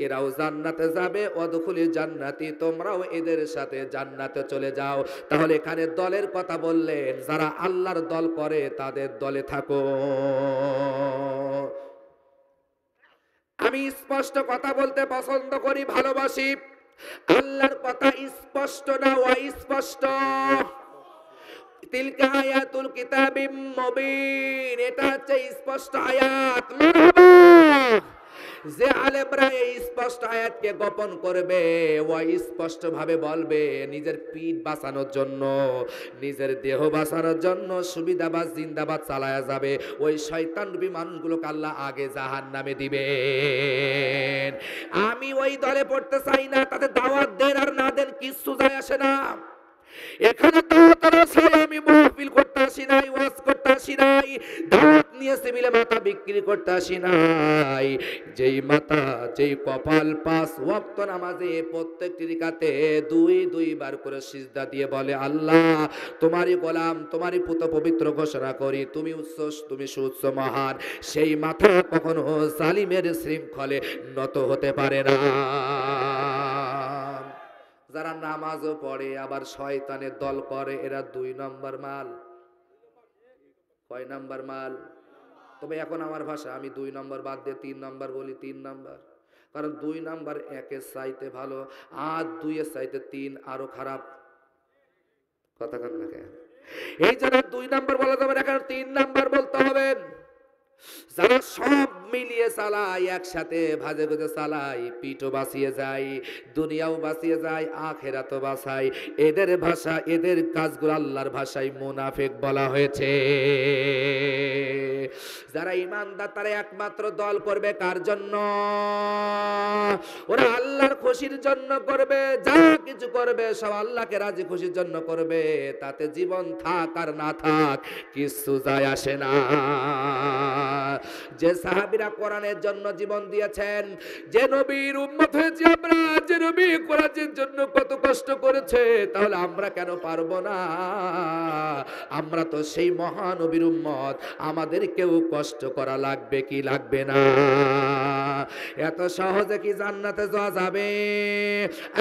এরাও জান্নাতে যাবে। ওয়াদখুলি জান্নাতি, তোমরাও এদের সাথে জান্নাতে চলে যাও। তাহলে এখানে দলের কথা বললেন, যারা আল্লাহর দল করে তাদের দলে থাকো। আমি স্পষ্ট কথা বলতে পছন্দ করি, ভালোবাসি। আল্লাহর কথা স্পষ্ট না অস্পষ্ট? তিলকা আয়াতুল কিতাবিম মুবিন, এটা হচ্ছে স্পষ্ট আয়াত। মারহাবা। যে আলেমরা এই স্পষ্ট আয়াতকে গোপন করবে, ওই স্পষ্ট ভাবে বলবে নিজের পিঠ বাঁচানোর জন্য, নিজের দেহ বাঁচানোর জন্য সুবিধাবাদ জিন্দাবাদ চালায়া যাবে, ওই শয়তানরূপী মানুষগুলোকে আল্লাহ আগে জাহান্নামে দিবেন। আমি ওই দলে পড়তে চাই না, তাদের দাওয়াত দেন আর না দেন কিচ্ছু যায় আসে না। এখানে তো তারা সবাই আমি মাহফিল করতে আসি নাই, ওয়াজ করতে আসি নাই, দাওয়াত নিয়ে সিভিলে মাথা বিক্রি করতে আসি নাই। যেই মাথা, যেই কপাল ৫ ওয়াক্ত নামাজে প্রত্যেকটি রাকাতে দুইবার করে সিজদা দিয়ে বলে, আল্লাহ তোমারই গোলাম, তোমারই পুত পবিত্র ঘোষণা করি, তুমি উচ্চ, তুমি সুউচ্চ মহান, সেই মাথা কখনো জালিমের শৃঙ্খলে নত হতে পারে না। যারা নামাজও পড়ে আবার শয়তানের দল করে, এরা ২ নম্বর মাল। কয় নম্বর মাল? তবে এখন আমার ভাষা, আমি ২ নম্বর বাদ দিয়ে ৩ নম্বর বলি। ৩ নম্বর, কারণ ২ নম্বর ১-এর চাইতে ভালো, আর ২-এর চাইতে ৩ আরো খারাপ। কথা কান না কেন? এই যারা ২ নম্বর বলা যাবে না, কারণ ৩ নম্বর বলতে হবে। যারা সব মিলিয়ে চালায়, একসাথে ভাজে ভেজে চালায়, পিঠও বাঁচিয়ে যায়, দুনিয়াও বাঁচিয়ে যায়, আখেরাতও বাঁচায়, এদের ভাষা, এদের কাজগুলো আল্লাহর ভাষায় মুনাফিক বলা হয়েছে। যারা ঈমানদার তারা একমাত্র দল করবে কার জন্য? ওরা আল্লাহর খুশির জন্য করবে, যা কিছু করবে সব আল্লাহকে রাজি খুশির জন্য করবে, তাতে জীবন থাক আর না থাক কিছু যায় আসে না। যে সাহাবীরা কোরআনের জন্য জীবন দিয়েছেন, যে নবীর উম্মত হয়েছে আমরা, যে নবী কোরআনের জন্য কত কষ্ট করেছে, তাহলে আমরা কেন পারবো না? আমরা তো সেই মহানবীর উম্মত, আমাদের কেউ কষ্ট করা লাগবে কি লাগবে না? এত সহজে কি জান্নাতে যাওয়া যাবে?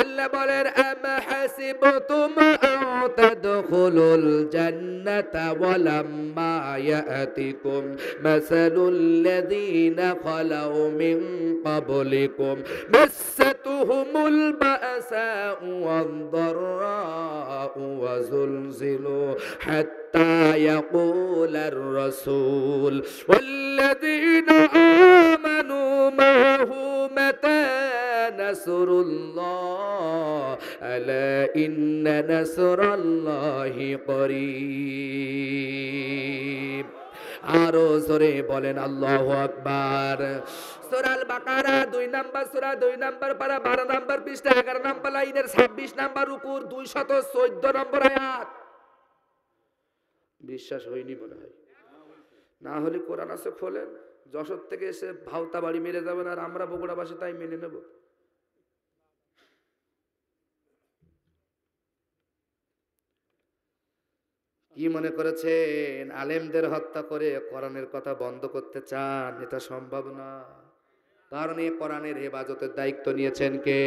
আল্লাহ বলেন, আম হাসিবতুম আন তাদখুলুল জান্নাতা ওয়ালাম্মা ইয়াতিকুম মাসালুল লাযীনা খালাউ মিন ক্বাবলিকুম মাসাতুহুমুল বাসাউ ওয়াদ-দাররাউ ওয়া যুলজিলু হাত্তা ইয়াকুলার রাসূল ওয়াল্লাযীনা আমানু মাহু মাতা নাসরুল্লাহ আলা ইন্না নাসরাল্লাহি করিব। আরো জোরে বলেন আল্লাহু আকবার। সূরা আল বাকারা ২ নম্বর সূরা, ২ নম্বর পারা, ১২ নম্বর পৃষ্ঠা, ১১ নম্বর লাইনের ২৬ নম্বর রুকুর ২১৪ নম্বর আয়াত। বিশ্বাস হয়নি মনে হয়? না হলে কোরআন আছে খোলেন, যশোর থেকে এসে ভাওতা বাড়ি মেরে যাবেন, আর আমরা বগুড়াবাসী তাই মেনে নেব। কি মনে করেছেন আলেমদের হত্যা করে কোরআনের কথা বন্ধ করতে চান? এটা সম্ভব না। কারণ এই কোরআনের হেফাজতের দায়িত্ব নিয়েছেন কে?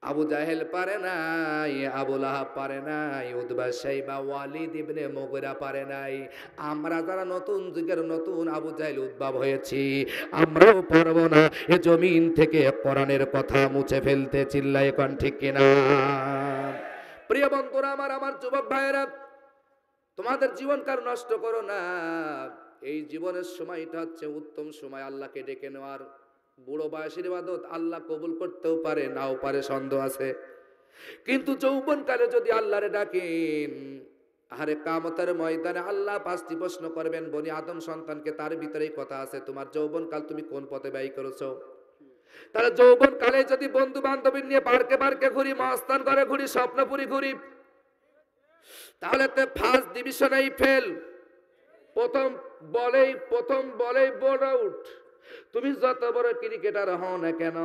আবু জাহেল পারে নাই, আবু লাহাব পারে নাই, উতবা শাইবা ওয়ালিদ ইবনে মুগিরা পারে নাই। আমরা যারা নতুন যুগের নতুন আবু জাহেল উদ্ভব হয়েছি, আমরাও পারবো না এ জমিন থেকে কোরআনের কথা মুছে ফেলতে। চিল্লাই কোন ঠিক কিনা? প্রিয় বন্ধুরা আমার যুবক ভাইয়েরা, তোমাদের জীবনকাল নষ্ট করো না। এই জীবনের সময়টা হচ্ছে উত্তম সময় আল্লাহকে ডেকে নেওয়ার। বুড়ো বয়সের ইবাদত আল্লাহ কবুল করতেও পারে, নাও পারে, সন্দেহ আছে। কিন্তু যৌবনকালে যদি আল্লাহরে ডাকেন, আরে কিয়ামতের ময়দানে আল্লাহ ৫টি প্রশ্ন করবেন বনি আদম সন্তানকে। তার ভিতরেই কথা আছে, তোমার যৌবনকাল তুমি কোন পথে ব্যয় করেছো? তারা যৌবন কালে যদি বন্ধু বান্ধবী নিয়ে পার্কে পার্কে ঘুরি, মস্তান করে ঘুরি, স্বপ্নপুরি ঘুরি, তাহলে তো ফার্স্ট ডিভিশনেই ফেল। প্রথম বলেই বোর্ড আউট। তুমি যত বড় ক্রিকেটার হও না কেন,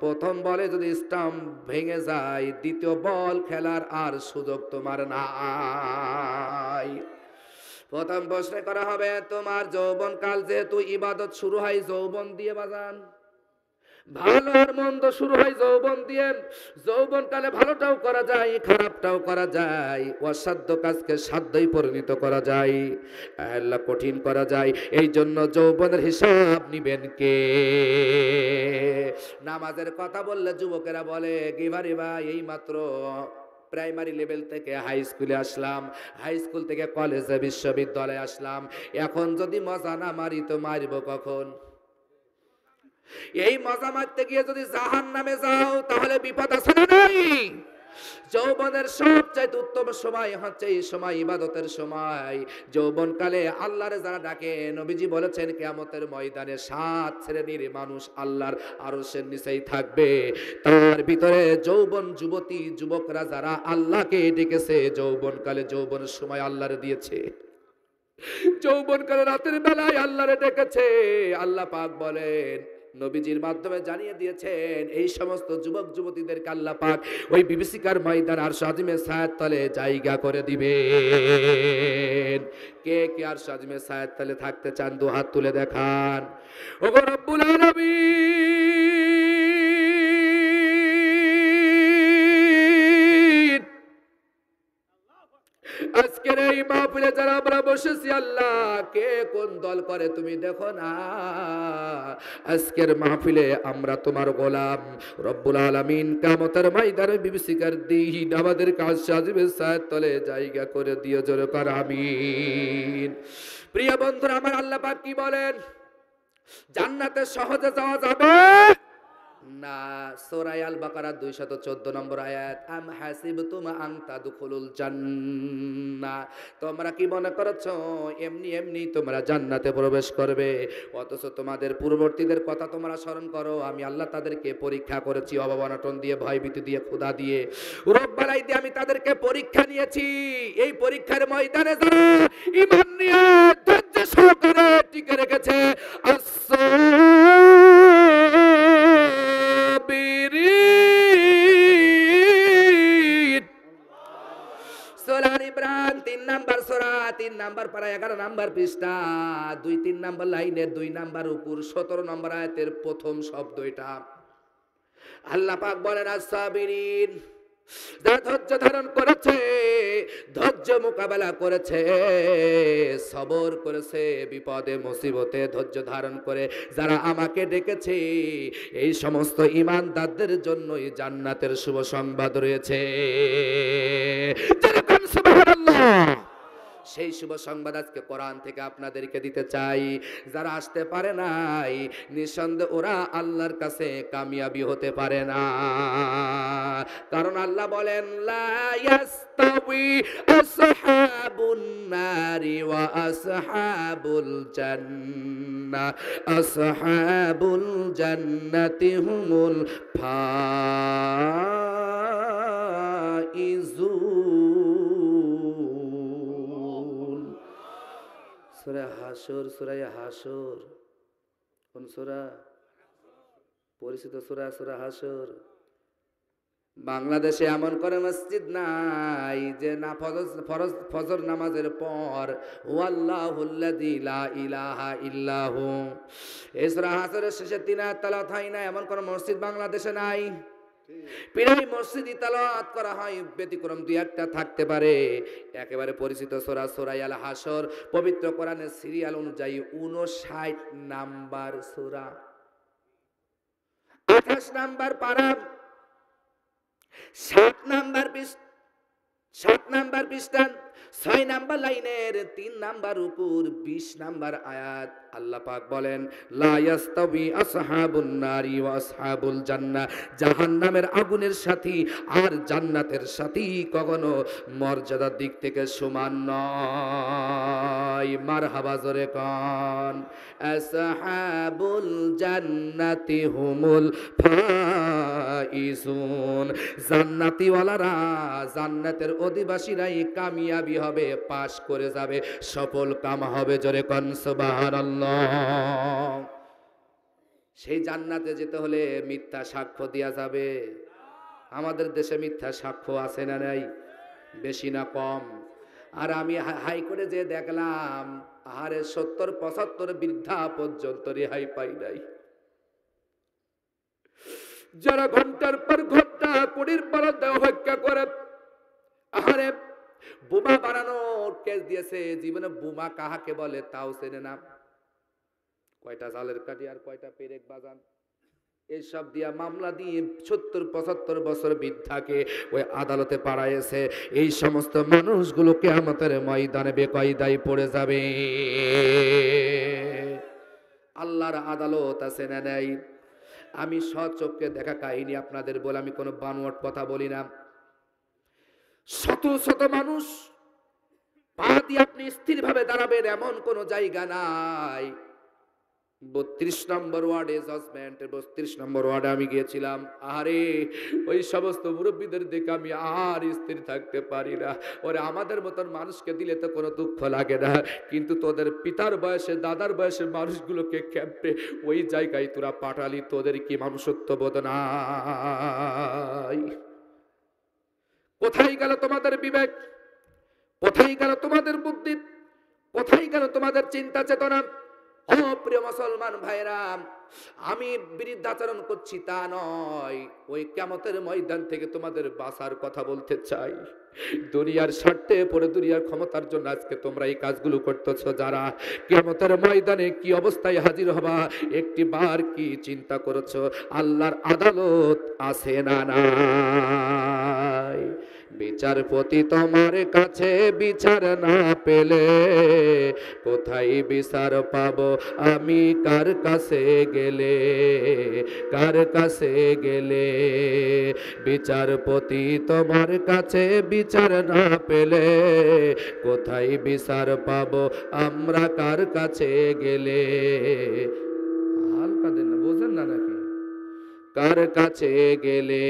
প্রথম বলে যদি স্টাম্প ভেঙে যায়, দ্বিতীয় বল খেলার আর সুযোগ তোমার নাই। প্রথম প্রশ্ন করা হবে, তোমার যৌবন কাল যেহেতু ইবাদত শুরু হয় যৌবন দিয়ে বাজান, ভালো আর মন্দ শুরু হয় যৌবন দিয়ে। যৌবন কালে ভালোটাও করা যায়, খারাপটাও করা যায়, অসাধ্য কাজকে সাধ্যই পরিণত করা যায়, আল্লাহ কঠিন করা যায়। এই জন্য যৌবনের হিসাব নিবেন কে? নামাজের কথা বললে যুবকেরা বলে কি ভাই এই মাত্র প্রাইমারি লেভেল থেকে হাই স্কুলে আসলাম, হাই স্কুল থেকে কলেজে বিশ্ববিদ্যালয়ে আসলাম, এখন যদি মজা না মারি তো মারবো কখন? এই মজা মারতে গিয়ে যদি জাহান্নামে যাও তাহলে বিপদ আছে না নাই? যৌবনের সবচাইতে উত্তম সময় হচ্ছে এই সময় ইবাদতের সময়। যৌবনকালে আল্লাহরে যারা ডাকে, নবীজি বলেছেন কিয়ামতের ময়দানে 7 শ্রেণীর মানুষ আল্লাহর আরশের নিচেই থাকবে। তার ভিতরে যৌবন যুবতী যুবকরা যারা আল্লাহকে ডেকেছে, যৌবনকালে যৌবনের সময় আল্লাহরে দিয়েছে, যৌবনকালে রাতের বেলায় আল্লাহরে ডেকেছে, আল্লাহ পাক বলেন নবীজির মাধ্যমে জানিয়ে দিয়েছেন এই সমস্ত যুবক যুবতীদেরকে আল্লাহ পাক ওই বিভীষিকার ময়দান আর সাজিমে ছায়ার তলে জায়গা করে দিবেন। কে কে আর সাজিমে ছায়ার তলে থাকতে চান দু হাত তুলে দেখান। ওগো রব্বুল আলামিন, আজকের এই মাহফিলে যারা আমরা বসেছি, আল্লাহ কে কোন দল করে তুমি দেখো না। আজকের মাহফিলে আমরা তোমার গোলাম রব্বুল আলামিন, কিয়ামতের ময়দানে বিভীষিকার দিন আমাদের কাজ সাজিবে ছায়ার তলে জায়গা করে দিও, জোরে কর আমিন। প্রিয় বন্ধুরা আমার, আল্লাহ পাক কি বলেন? জান্নাতে সহজে যাওয়া যাবে না। সূরা আল বাকারা 214 নম্বর আয়াত, আম হাসিবতুম আন তাদখুলুল জান্নাহ, তোমরা কি মনে করছো এমনি এমনি তোমরা জান্নাতে প্রবেশ করবে? অথচ তোমাদের পূর্ববর্তীদের কথা তোমরা স্মরণ করো, আমি আল্লাহ তাদেরকে পরীক্ষা করেছি, অভাব অনটন দিয়ে, ভয়ভীতি দিয়ে, ক্ষুধা দিয়ে, রোগ বালাই দিয়ে আমি তাদেরকে পরীক্ষা নিয়েছি। এই পরীক্ষার ময়দানে যারা ঈমান নিয়ে ধৈর্য সহকারে টিকে রেখেছে, ইমরান 3 নাম্বার সূরা, 3 নাম্বার পারা 11 নাম্বার পৃষ্ঠা, 2-3 নাম্বার লাইনের 2 নাম্বার উপর 17 নম্বর আয়াতের প্রথম শব্দ এটা। আল্লাহ পাক বলেন আস-সাবিরিন, যারা ধৈর্য ধারণ করেছে, ধৈর্য মোকাবেলা করেছে, সবর করেছে, বিপদে মুসিবতে ধৈর্য ধারণ করে যারা আমাকে ডেকেছে, এই সমস্ত ঈমানদারদের জন্যই জান্নাতের শুভ সংবাদ রয়েছে। যেরকম সুবহানাল্লাহ, সেই শুভ সংবাদ আজকে কোরআন থেকে আপনাদেরকে দিতে চাই। যারা আসতে পারে নাই, নিঃসন্দেহে ওরা আল্লাহর কাছে কামিয়াবি হতে পারে না। কারণ আল্লাহ বলেন লা ইয়াস্তাবি আসহাবুন নারি ওয়া আসহাবুল জান্নাহ, আসহাবুল জান্নাতি হুমুল ফাইজুন। সূরা হাসর, সূরা হাসর কোন সূরা? পরিচিত সূরা, সূরা হাসর। বাংলাদেশে এমন কোন মসজিদ নাই যে না ফজর নামাজের পর ওয়াল্লাহুল্লাযী লা ইলাহা ইল্লাহু, এই সূরা হাসরের শেষে 3 আয়াত তেলাওয়াত হয় না, এমন কোন মসজিদ বাংলাদেশে নাই। প্রায় মসজিদে তেলাওয়াত করা হয়, ব্যতিক্রম 2-1টা থাকতে পারে। একেবারে পরিচিত সূরা, সূরা আল হাসর, পবিত্র কোরআনের সিরিয়াল অনুযায়ী 59 নাম্বার সূরা, 28 নাম্বার পারা, 7 নাম্বার পৃষ্ঠা, 6 নাম্বার লাইনের 3 নাম্বার উপর 20 নাম্বার আয়াত। আল্লাহ পাক বলেন লা ইয়াস্তাবি আসহাবুন নারি ওয়া আসহাবুল জান্নাহ, জাহান্নামের আগুনের সাথী আর জান্নাতের সাথী কখনো মর্যাদার দিক থেকে সমান নয়। মারহাবা, জোরে কোন। আসহাবুল জান্নাতি হুমুল ফাইজুন, জান্নাতীওয়ালারা, জান্নাতের অধিবাসীরাই কামিয়াবি হবে, পাশ করে যাবে, সফল কাম হবে, জোরে কোন সুবহানাল্লাহ। সেই জান্নাতে যেতে হলে মিথ্যা সাক্ষ্য দেয়া যাবে। আমাদের দেশে মিথ্যা সাক্ষ্য আছে না নাই? বেশি না কম? আর আমি হাইকোর্টে যে দেখলাম, আহারে 70-75 বৃদ্ধা পর্যন্ত রেহাই পাই নাই। যারা ঘন্টার পর ঘন্টা কোটির পর অপেক্ষা করে, আহারে বোমা বানানোর কেস দিয়েছে, জীবনে বোমা কাহাকে বলে তাও চেনে না, কয়টা জালের কাঠি আর কয়টা পেরেক বাজান, এইসব দিয়া মামলা দিয়ে 70-75 বছর বৃদ্ধাকে ওই আদালতে পাঠাইছে। এই সমস্ত মানুষগুলো কিয়ামতের ময়দানে বেকায়দায় পড়ে যাবে। আল্লাহর আদালত আছে না নাই? আমি সচক্ষে দেখা কাহিনী আপনাদের বলে, আমি কোনো বানোয়াট কথা বলি না। শত শত মানুষ পা দিয়ে আপনি স্থিরভাবে দাঁড়াবেন এমন কোন জায়গা নাই। 32 নম্বর ওয়ার্ডে জাজমেন্ট, 32 নম্বর ওয়ার্ডে আমি গিয়েছিলাম। আরে ওই সমস্ত মুরব্বীদের দেখে আমি আর স্থির থাকতে পারি না। ওরে আমাদের মতন মানুষকে দিলে তো কোনো দুঃখ লাগে না, কিন্তু তোদের পিতার বয়সে দাদার বয়সে মানুষগুলোকে ক্যাম্পে ওই জায়গায় তোরা পাঠালি, তোদের কি মানুষত্ব বোধ নাই? কোথায় গেল তোমাদের বিবেক? কোথায় গেল তোমাদের বুদ্ধি? কোথায় গেল তোমাদের চিন্তা চেতনা? ও প্রিয় মুসলমান ভাইরা, আমি বিরুদ্ধাচরণ করছি তা নয়, ওই কিয়ামতের ময়দান থেকে তোমাদের বাঁচার কথা বলতে চাই। দুনিয়ার স্বার্থে পড়ে দুনিয়ার ক্ষমতার জন্য আজকে তোমরা এই কাজগুলো করতেছো। যারা কিয়ামতের ময়দানে কি অবস্থায় হাজির হবা একটি বার কি চিন্তা করেছো? আল্লাহর আদালত আছে না নাই? বিচারপতি তোমার কাছে বিচার না পেলে কোথায় বিচার পাবো আমি? কার কাছে গেলে, কার কাছে গেলে? বিচারপতি তোমার কাছে বিচার না পেলে কোথায় বিচার পাবো আমরা? কার কাছে গেলে? হালকা দেন না, বোঝেন না নাকি? কার কাছে গেলে?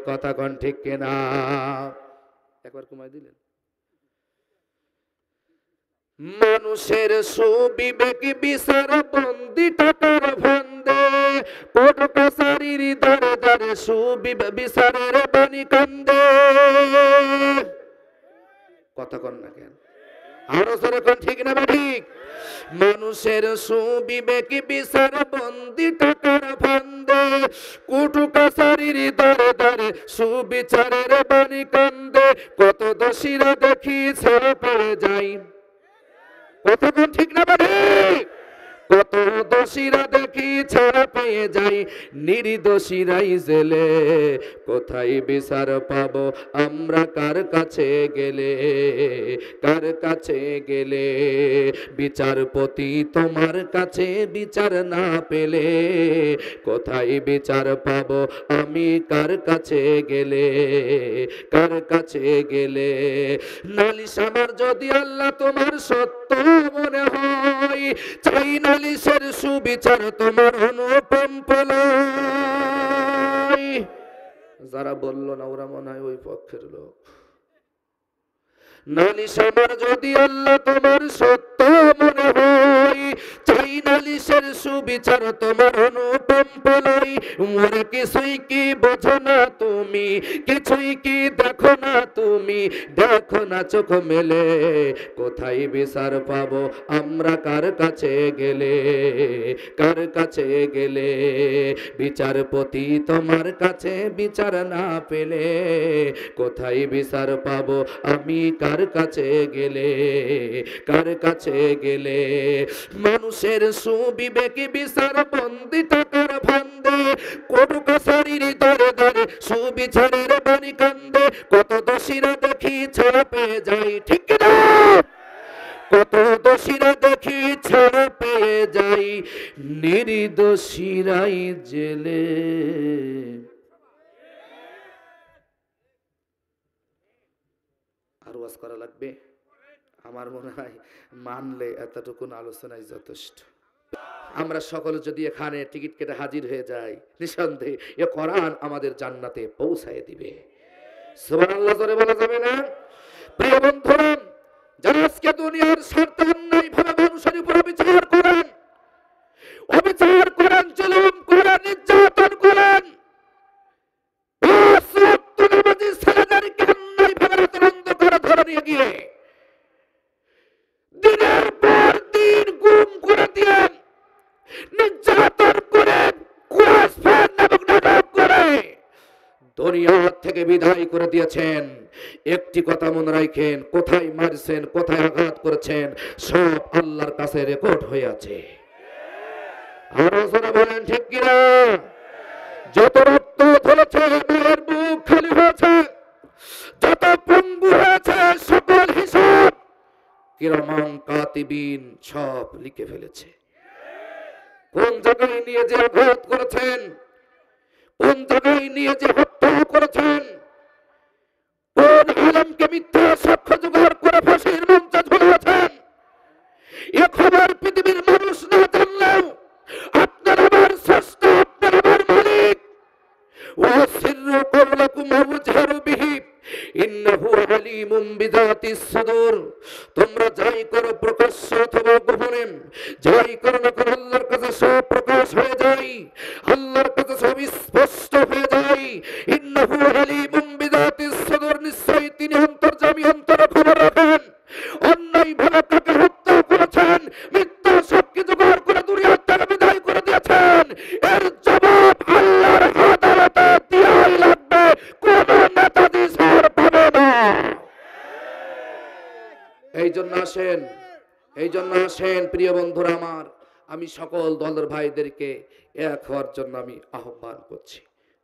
কথা কোন ঠিক কিনা? একবার কমাই দিলেন। মানুষের সুবিবেক বিচার বন্দি টাকার ফান্দে, কোর্ট কাছারির দ্বারে দ্বারে সুবিবেক বিচারের বাণী কান্দে। কথা কন না কেন? আরো জোরে কোন ঠিক না ঠিক? মানুষের সুবিবেক বিচার বন্দি টাকার ফান্দে, কোর্ট কাছারির দ্বারে দ্বারে সুবিচারের বাণী কান্দে। কত দোষীরা দেখি ছেড়ে পড়ে যায়। কতক্ষণ ঠিক না ঠিক? কত দোষীরা দেখি ছাড়া পেয়ে যাই, নির্দোষীরাই জেলে কোথায় বিচার পাবো আমরা? কার কাছে গেলে, কার কাছে গেলে? বিচারপতি তোমার কাছে বিচার না পেলে কোথায় বিচার পাবো আমি? কার কাছে গেলে, কার কাছে গেলে? নালিশ আমার যদি আল্লাহ তোমার সত্য মনে হয়, চাই নালিশের সুবিচার তোমার অনুপম পলাই। যারা বলল না ওরা মনে হয় ওই পক্ষের লোক। নালিশ আমার যদি আল্লাহ তোমার সত্য মনে হয়, চাই নালিশের সুবিচার তোমার অনুপম পলাই। ওরা কিছুই কি বোঝো না তুমি, কিছুই কি দেখো না তুমি? দেখো না চোখ মেলে কোথায় বিচার পাবো আমরা? কার কাছে গেলে, কার কাছে গেলে? বিচারপতি তোমার কাছে বিচার না পেলে কোথায় বিচার পাবো আমি? কার কাছে গেলে, কার কাছে গেলে? মানুষের সুবিবেকে বিচার বন্দি টাকার ফান্দে, কোর্ট কাছারির দ্বারে দ্বারে সুবিচারের বাণী কান্দে। কত দোষীরা দেখি ছাড়া পেয়ে যায়, ঠিক না? কত দোষীরা দেখি ছাড়া পেয়ে যাই, নির্দোষীরাই জেলে। আর ওয়াজ করা লাগবে? আমার মনে হয় মানলে এতটুকুন আলোচনায় যথেষ্ট। আমরা সকলে যদি এখানে টিকিট কেটে হাজির হয়ে যাই, নিঃসন্দেহে এ কোরআন আমাদের জান্নাতে পৌঁছায় দিবে। সুবহানাল্লাহ জোরে বলা যাবে না? প্রিয় বন্ধুরা, যারা আজকে দুনিয়ার স্বার্থে অন্যায়ভাবে মানুষের উপর বিচার করেন, অবিচার করেন, জুলুম করেন, নির্যাতন করেন, ছেলেদেরকে অন্যায়ভাবে রাতের অন্ধকারে ধরে নিয়ে গিয়ে দিনের পর দিন গুম করে দিয়ে নির্যাতন করে দুনিয়া থেকে বিদায় করে দিয়েছেন। একটি কথা মনে রাখেন, কোথায় মারছেন, কোথায় আঘাত করেছেন, সব আল্লাহর কাছে রেকর্ড হয়ে আছে। আরো যারা বলেন ঠিক কিনা? যত রক্ত ঝরেছে, মায়ের বুক খালি হয়েছে, যত পঙ্গু হয়েছে, সকল হিসাব কিরামান কাতিবিন সব লিখে ফেলেছে। কোন জায়গায় নিয়ে যে আঘাত করেছেন, কোন জায়গায় নিয়ে যে হত্যা করেছেন, কোন ইন্নাহু আলিমুম বিযাতিস সুদূর। তোমরা যাই করো প্রকাশ্য অথবা গোপনে, যাই করো না কেন আল্লাহর কাছে সব প্রকাশ হয়ে যায়, আল্লাহর কাছে সব স্পষ্ট হয়ে যায়। ইন্নাহু আলিমুম বিযাতিস সুদূর, নিশ্চয়ই তিনি অন্তর্যামী, অন্তরে খবর রাখেন। অন্যায় ভাবে কাকে হত্যা করেছেন, মিথ্যা সাক্ষী জোগাড় করে দুনিয়া থেকে বিদায় করে দিয়েছেন, এর জবাব আল্লাহর আদালতে দেওয়াই লাগবে, কোন নেতাজি ছাড় পাবে না। এই জন্য আসেন প্রিয় বন্ধুরা আমার, আমি সকল দলের ভাইদেরকে এক হওয়ার জন্য আমি আহ্বান করছি।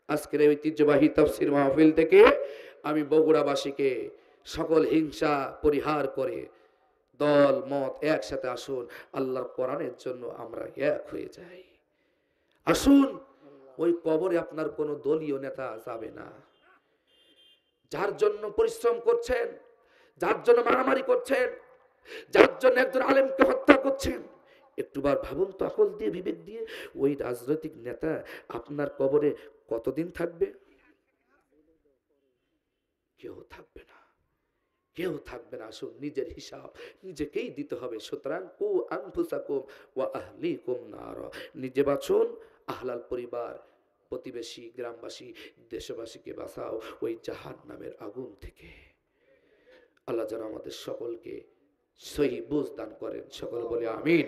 আজকের এই ঐতিহ্যবাহী তাফসীর মাহফিল থেকে আমি বগুড়াবাসীকে সকল হিংসা পরিহার করে দল মত একসাথে আসুন, আল্লাহর কোরআনের জন্য আমরা এক হয়ে যাই। আসুন, ওই কবরে আপনার কোনো দলীয় নেতা যাবে না। যার জন্য পরিশ্রম করছেন, যার জন্য মারামারি করছেন, যার জন্য একজন আলেমকে হত্যা করছেন, একটুবার ভাবুন তো, আকল দিয়ে বিবেক দিয়ে, ওই রাজনৈতিক নেতা আপনার কবরে কতদিন থাকবে? কেউ থাকবে না, কেউ থাকবে না। আসুন, নিজের হিসাব নিজেকেই দিতে হবে। সুতরাং কু আনফুসাকুম ওয়া আহলিকুম নার, নিজে বাঁচুন, আহলাল পরিবার, প্রতিবেশী, গ্রামবাসী, দেশবাসীকে বাঁচাও ওই জাহান্নামের আগুন থেকে। আল্লাহ যেন আমাদের সকলকে সহি বুঝ দান করেন, সকল বলে আমিন।